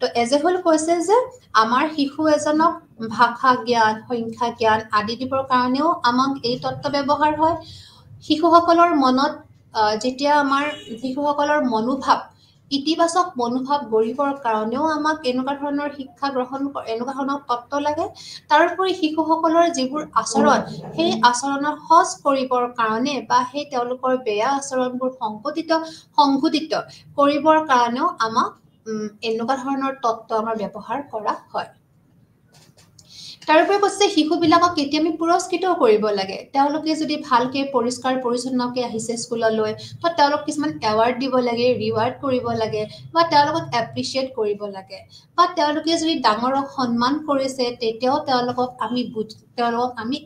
তো এজেহল কৈছে যে আমাৰ শিশু এজনক ভাষা জ্ঞান সংখ্যা জ্ঞান আদি দিবৰ কাৰণেও আমাক এই তত্ত্ব ব্যৱহাৰ হয় শিশুসকলৰ মনত যেতিয়া আমাৰ শিশুসকলৰ ইতিবাচক মনোভাৱ গঢ়িবৰ কাৰণেও আমাক এনেকুৱা ধৰণৰ শিক্ষা গ্ৰহণ এনেকুৱা ধৰণৰ তত্ত্ব লাগে তাৰোপৰি শিশুসকলৰ যিবোৰ আচৰণ সেই আচৰণৰ সজ কৰিবৰ কাৰণে বা সেই তেওঁলোকৰ বেয়া আচৰণবোৰ সংঘটিত কৰিবৰ কাৰণেও আমাক এনেকুৱা ধৰণৰ তত্ত্ব আমাৰ ব্যৱহাৰ কৰা হয় তাৰোপৰি কৈছে শিশুবিলাকক কেতিয়া আমি পুৰস্কৃত কৰিব লাগে তেওঁলোকে যদি ভালকৈ পৰিষ্কাৰ পৰিচ্ছন্নকৈ আহিছে স্কুললৈ তো তেওঁলোক কিছুমান এৱাৰ্ড দিব লাগে ৰিৱাৰ্ড কৰিব লাগে বা তেওঁলোকক এপ্ৰিচিয়েট কৰিব লাগে বা তেওঁলোকে যদি ডাঙৰক সন্মান কৰিছে তেতিয়াও তেওঁলোকক আমি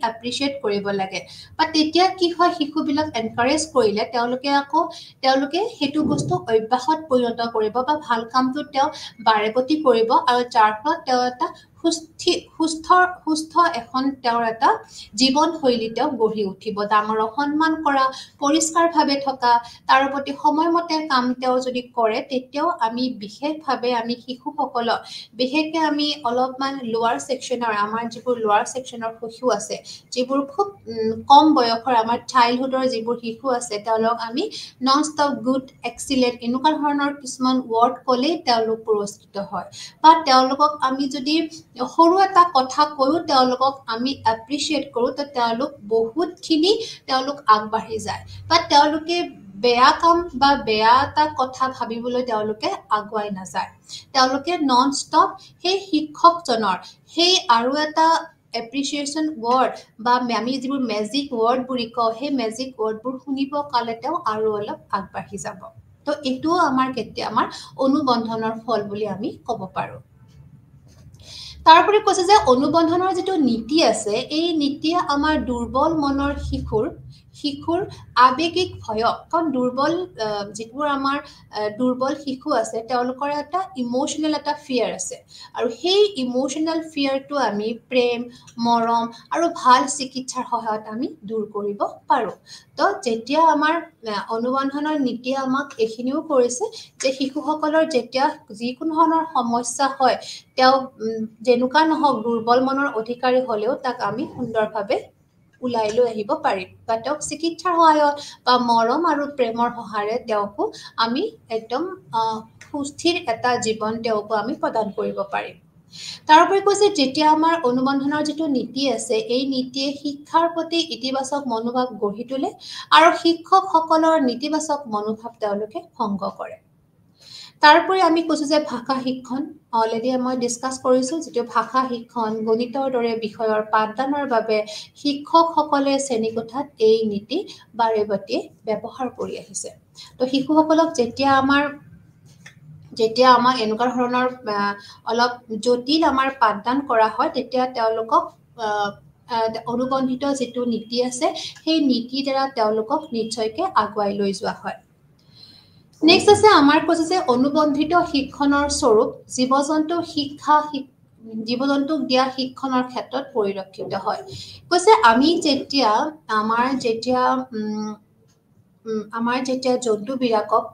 এপ্ৰিচিয়েট কৰিব লাগে বা তেতিয়া কি হয় শিশুবিলাক এনকাৰেজ কৰিলে তেওঁলোকে সেইটো বস্তু অভ্যাসত পৰিণত কৰিব বা ভাল কামটো তেওঁ বাৰেপতি কৰিব আৰু যাৰ ফলত তেওঁ এটা সুস্থ এখন তেওঁৰ এটা জীৱনশৈলী তেওঁ গঢ়ি উঠিব ডাঙৰক সন্মান কৰা পৰিষ্কাৰভাৱে থকা তাৰ প্ৰতি সময়মতে কাম তেওঁ যদি কৰে তেতিয়াও আমি বিশেষভাৱে আমি শিশুসকলক বিশেষকৈ আমি অলপমান লোৱাৰ ছেকশ্যনৰ আমাৰ যিবোৰ লোৱাৰ ছেকশ্যনৰ শিশু আছে যিবোৰ খুব কম বয়সৰ আমাৰ চাইল্ডহুডৰ যিবোৰ শিশু আছে তেওঁলোকক আমি নন ষ্টপ গুড এক্সিলেণ্ট এনেকুৱা ধৰণৰ কিছুমান ৱৰ্ড ক'লেই তেওঁলোক পুৰস্কৃত হয় বা তেওঁলোকক আমি যদি সৰু এটা কথা কৈও তেওঁলোকক আমি এপ্ৰিচিয়েট কৰোঁ তো তেওঁলোক আগবাঢ়ি যায় বা তেওঁলোকে বেয়া কাম বা বেয়া এটা কথা ভাবিবলৈ তেওঁলোকে আগুৱাই নাযায় তেওঁলোকে নন ষ্টপ সেই শিক্ষকজনৰ সেই আৰু এটা এপ্ৰিচিয়েশ্যন ৱৰ্ড বা আমি যিবোৰ মেজিক ৱৰ্ড বুলি কওঁ সেই মেজিক ৱৰ্ডবোৰ শুনিব কালে তেওঁ আৰু অলপ আগবাঢ়ি যাব তো এইটোও আমাৰ অনুবন্ধনৰ ফল বুলি আমি ক'ব পাৰোঁ তাৰোপৰি কৈছে যে অনুবন্ধনৰ যিটো নীতি আছে এই নীতিয়ে আমাৰ দুৰ্বল মনৰ শিশুৰ শিশুৰ আবেগিক ভয়ক, কাৰণ দুৰ্বল যিবোৰ আমাৰ দুৰ্বল শিশু আছে তেওঁলোকৰ এটা ইমোশ্যনেল এটা ফিয়াৰ আছে, আৰু সেই ইমোশ্যনেল ফিয়াৰটো আমি প্ৰেম, মৰম আৰু ভাল চিকিৎসাৰ সহায়ত আমি দূৰ কৰিব পাৰোঁ। তো যেতিয়া আমাৰ অনুবন্ধনৰ নীতিয়ে আমাক এইখিনিও কৰিছে যে শিশুসকলৰ যেতিয়া যিকোনো ধৰণৰ সমস্যা হয়, তেওঁ যেনেকুৱা নহওক দুৰ্বল মনৰ অধিকাৰী হ'লেও তাক আমি সুন্দৰভাৱে ওলাই লৈ আহিব পাৰিম, বা তেওঁক চিকিৎসাৰ সহায়ত বা মৰম আৰু প্ৰেমৰ সহায়েৰে তেওঁকো আমি একদম সুস্থিৰ এটা জীৱন তেওঁকো আমি প্ৰদান কৰিব পাৰিম। তাৰোপৰি কৈছে যেতিয়া আমাৰ অনুবন্ধনৰ যিটো নীতি আছে, এই নীতিয়ে শিক্ষাৰ প্ৰতি ইতিবাচক মনোভাৱ গঢ়ি তোলে আৰু শিক্ষকসকলৰ নেতিবাচক মনোভাৱ তেওঁলোকে ভংগ কৰে। তাৰোপৰি আমি কৈছোঁ যে ভাষা শিক্ষণ, অলৰেডি মই ডিছকাছ কৰিছোঁ, যিটো ভাষা শিক্ষণ গণিতৰ দৰে বিষয়ৰ পাঠদানৰ বাবে শিক্ষকসকলে শ্ৰেণীকোঠাত এই নীতি বাৰে বাৰে ব্যৱহাৰ কৰি আহিছে। তো শিশুসকলক যেতিয়া আমাৰ এনেকুৱা ধৰণৰ অলপ জটিল আমাৰ পাঠদান কৰা হয়, তেতিয়া তেওঁলোকক অনুবন্ধিত যিটো নীতি আছে সেই নীতিৰ দ্বাৰা তেওঁলোকক নিশ্চয়কৈ আগুৱাই লৈ যোৱা হয়। নেক্সট আছে আমাৰ কৈছে যে অনুবন্ধিত শিক্ষণৰ স্বৰূপ জীৱ জন্তুক দিয়া শিক্ষণৰ ক্ষেত্ৰত পৰিলক্ষিত হয়। কৈছে আমি যেতিয়া জন্তুবিলাকক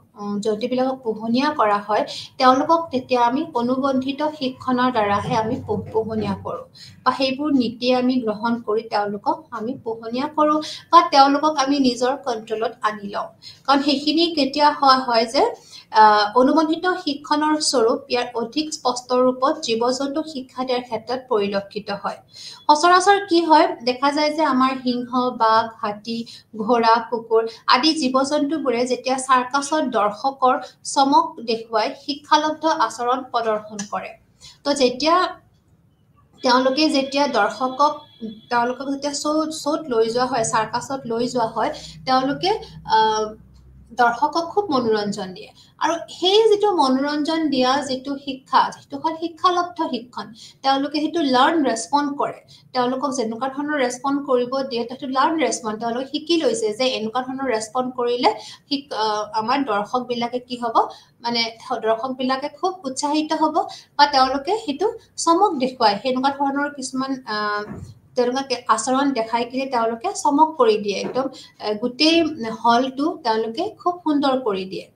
পোহনীয়া কৰা হয়, তেওঁলোকক তেতিয়া আমি অনুবন্ধিত শিক্ষণৰ দ্বাৰাহে আমি পোহনীয়া কৰোঁ, বা সেইবোৰ নীতি আমি গ্ৰহণ কৰি তেওঁলোকক আমি পোহনীয়া কৰোঁ, বা তেওঁলোকক আমি নিজৰ কণ্ট্ৰলত আনি লওঁ। কাৰণ সেইখিনি কেতিয়া হয় যে অনুবন্ধিত শিক্ষণৰ স্বৰূপ ইয়াৰ অধিক স্পষ্ট ৰূপত জীৱ জন্তুক শিক্ষা দিয়াৰ ক্ষেত্ৰত পৰিলক্ষিত হয়। সচৰাচৰ কি হয়, দেখা যায় যে আমাৰ সিংহ, বাঘ, হাতী, ঘোঁৰা, কুকুৰ আদি জীৱ জন্তুবোৰে যেতিয়া চাৰ্কাছত দৰ্শকৰ চমক দেখুৱাই শিক্ষালব্ধ আচৰণ প্ৰদৰ্শন কৰে। তো তেওঁলোকে যেতিয়া দৰ্শকক যেতিয়া শ্ব'ত লৈ যোৱা হয়, চাৰ্কাছত লৈ যোৱা হয়, তেওঁলোকে দৰ্শকক খুব মনোৰঞ্জন দিয়ে, আৰু সেই যিটো মনোৰঞ্জন দিয়া যিটো শিক্ষা, সেইটো হ'ল শিক্ষালব্ধ শিক্ষণ। তেওঁলোকে সেইটো লাৰ্ণ ৰেছপণ্ড কৰে, তেওঁলোকক যেনেকুৱা ধৰণৰ ৰেছপণ্ড কৰিব দিয়ে সেইটো লাৰ্ণ ৰেছপণ্ড, তেওঁলোকে শিকি লৈছে যে এনেকুৱা ধৰণৰ ৰেছপণ্ড কৰিলে আমাৰ দৰ্শকবিলাকে কি হ'ব, মানে দৰ্শকবিলাকে খুব উৎসাহিত হ'ব, বা তেওঁলোকে সেইটো চমক দেখুৱায়, সেনেকুৱা ধৰণৰ কিছুমান তেওঁলোকে আচৰণ দেখাই কিনে তেওঁলোকে চমক কৰি দিয়ে, একদম গোটেই হলটো তেওঁলোকে খুব সুন্দৰ কৰি দিয়ে।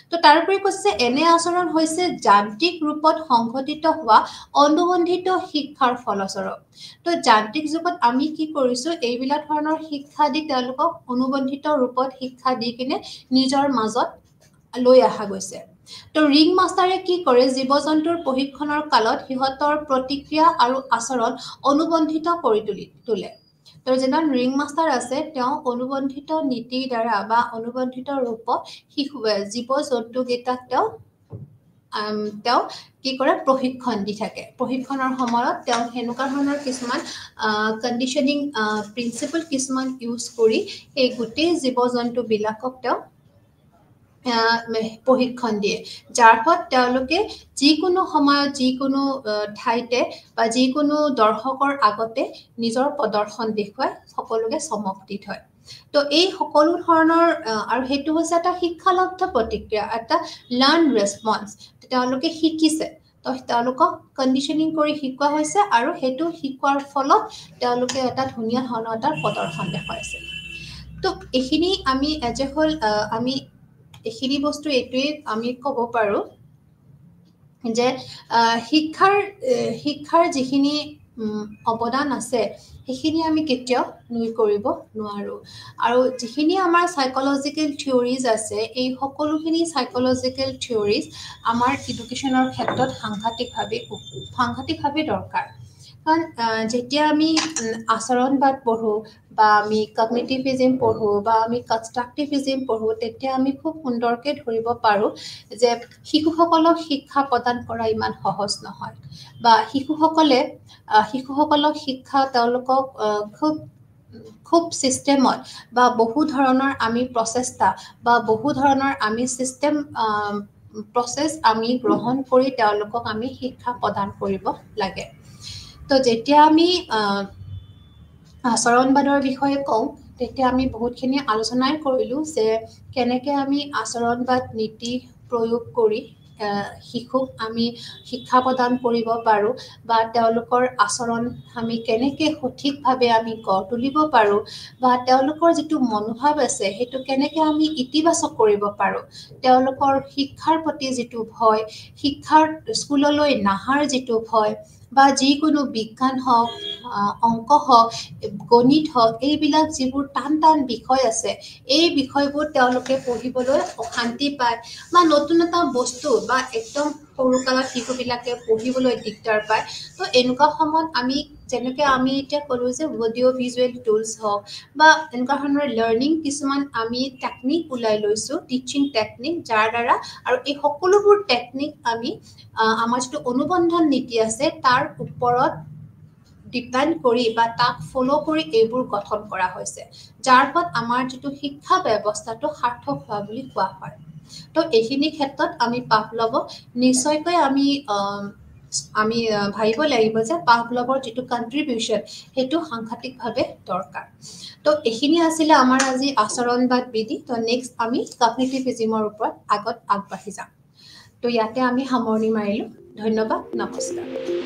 তো তাৰোপৰি কৈছে এনে আচৰণ হৈছে যান্ত্ৰিক ৰূপত সংঘটিত হোৱা অনুবন্ধিত শিক্ষাৰ ফলস্বৰূপ। তো যান্ত্ৰিক যুগত আমি কি কৰিছোঁ, এইবিলাক ধৰণৰ শিক্ষা দি তেওঁলোকক অনুবন্ধিত ৰূপত শিক্ষা দি কিনে নিজৰ মাজত লৈ অহা গৈছে। তো ৰিং মাষ্টাৰে কি কৰে, জীৱ জন্তুৰ প্ৰশিক্ষণৰ কালত সিহঁতৰ প্ৰতিক্ৰিয়া আৰু আচৰণ অনুবন্ধিত কৰি তোলে। তো যেনে ৰিং মাষ্টাৰ আছে, তেওঁ অনুবন্ধিত নীতিৰ দ্বাৰা বা অনুবন্ধিত ৰূপত জীৱ জন্তুকেইটাক তেওঁ কি কৰে, প্ৰশিক্ষণ দি থাকে। প্ৰশিক্ষণৰ সময়ত তেওঁ সেনেকুৱা ধৰণৰ কিছুমান কণ্ডিশ্যনিং প্ৰিন্সিপল কিছুমান ইউজ কৰি সেই গোটেই জীৱ জন্তুবিলাকক তেওঁ প্ৰশিক্ষণ দিয়ে, যাৰ ফলত তেওঁলোকে যিকোনো সময়ত যিকোনো ঠাইতে বা যিকোনো দৰ্শকৰ আগতে নিজৰ প্ৰদৰ্শন দেখুৱাই সকলোকে চমক দি থয়। তো এই সকলো ধৰণৰ আৰু সেইটো হৈছে এটা শিক্ষালব্ধ প্ৰতিক্ৰিয়া, এটা লাৰ্ণ ৰেছপন্স, তেওঁলোকে শিকিছে, তো তেওঁলোকক কণ্ডিশ্যনিং কৰি শিকোৱা হৈছে, আৰু সেইটো শিকোৱাৰ ফলত তেওঁলোকে এটা ধুনীয়া ধৰণৰ এটা প্ৰদৰ্শন দেখুৱাইছে। তো এইখিনি আমি আমি এইখিনি বস্তু এইটোৱেই আমি ক'ব পাৰোঁ যে শিক্ষাৰ যিখিনি অৱদান আছে সেইখিনি আমি কেতিয়াও নুই কৰিব নোৱাৰোঁ। আৰু যিখিনি আমাৰ চাইক'লজিকেল থিয়ৰিজ আছে, এই সকলোখিনি চাইক'লজিকেল থিয়ৰিজ আমাৰ এডুকেশ্যনৰ ক্ষেত্ৰত সাংঘাতিকভাৱে দৰকাৰ। কাৰণ যেতিয়া আমি আচৰণবাদ পঢ়োঁ, বা আমি কগনিটিভিজম পঢ়োঁ, বা আমি কনষ্ট্ৰাকটিভিজম পঢ়োঁ, তেতিয়া আমি খুব সুন্দৰকৈ ধৰিব পাৰোঁ যে শিশুসকলক শিক্ষা প্ৰদান কৰা ইমান সহজ নহয়, বা শিশুসকলক শিক্ষা তেওঁলোকক খুব ছিষ্টেমত বা বহু ধৰণৰ আমি প্ৰচেষ্টা বা বহু ধৰণৰ আমি প্ৰচেছ আমি গ্ৰহণ কৰি তেওঁলোকক আমি শিক্ষা প্ৰদান কৰিব লাগে। তো যেতিয়া আমি আচৰণবাদৰ বিষয়ে কওঁ, তেতিয়া আমি বহুতখিনি আলোচনাই কৰিলোঁ যে কেনেকৈ আমি আচৰণবাদ নীতি প্ৰয়োগ কৰি শিশুক আমি শিক্ষা প্ৰদান কৰিব পাৰোঁ বা তেওঁলোকৰ আচৰণ আমি কেনেকৈ সঠিকভাৱে আমি গঢ় তুলিব পাৰোঁ বা তেওঁলোকৰ যিটো মনোভাৱ আছে সেইটো কেনেকৈ আমি ইতিবাচক কৰিব পাৰোঁ, তেওঁলোকৰ শিক্ষাৰ প্ৰতি যিটো ভয়, শিক্ষাৰ স্কুললৈ নাহাৰ যিটো ভয় বা যিকোনো বিজ্ঞান হওক, অংক হওক, গণিত হওক, এইবিলাক যিবোৰ টান টান বিষয় আছে, এই বিষয়বোৰ তেওঁলোকে পঢ়িবলৈ অশান্তি পায় বা নতুন এটা বস্তু বা একদম সৰুকালত শিশুবিলাকে পঢ়িবলৈ দিগদাৰ পায়। তো এনেকুৱা সময়ত আমি যেনেকৈ আমি এতিয়া ক'লোঁ যে ভিডিঅ' ভিজুৱেল টুলছ হওক বা এনেকুৱা ধৰণৰ লাৰ্ণিং কিছুমান আমি টেকনিক ওলাই লৈছোঁ, টিচিং টেকনিক, যাৰ দ্বাৰা আৰু এই সকলোবোৰ টেকনিক আমি আমাৰ যিটো অনুবন্ধন নীতি আছে তাৰ ওপৰত ডিপেণ্ড কৰি বা তাক ফ'ল' কৰি এইবোৰ গঠন কৰা হৈছে, যাৰ ফলত আমাৰ যিটো শিক্ষা ব্যৱস্থাটো সাৰ্থক হোৱা বুলি কোৱা হয়। তো এইখিনি ক্ষেত্ৰত আমি পাভলভক নিশ্চয়কৈ আমি ভাবিব লাগিব যে পাভলভৰ যিটো কণ্ট্ৰিবিউশ্যন সেইটো সাংঘাতিকভাৱে দৰকাৰ। তো এইখিনি আছিলে আমাৰ আজি আচৰণবাদ বিধি। তো নেক্সট আমি কগনিটিভিজমৰ ওপৰত আগবাঢ়ি যাম। তো ইয়াতে আমি সামৰণি মাৰিলোঁ। ধন্যবাদ, নমস্কাৰ।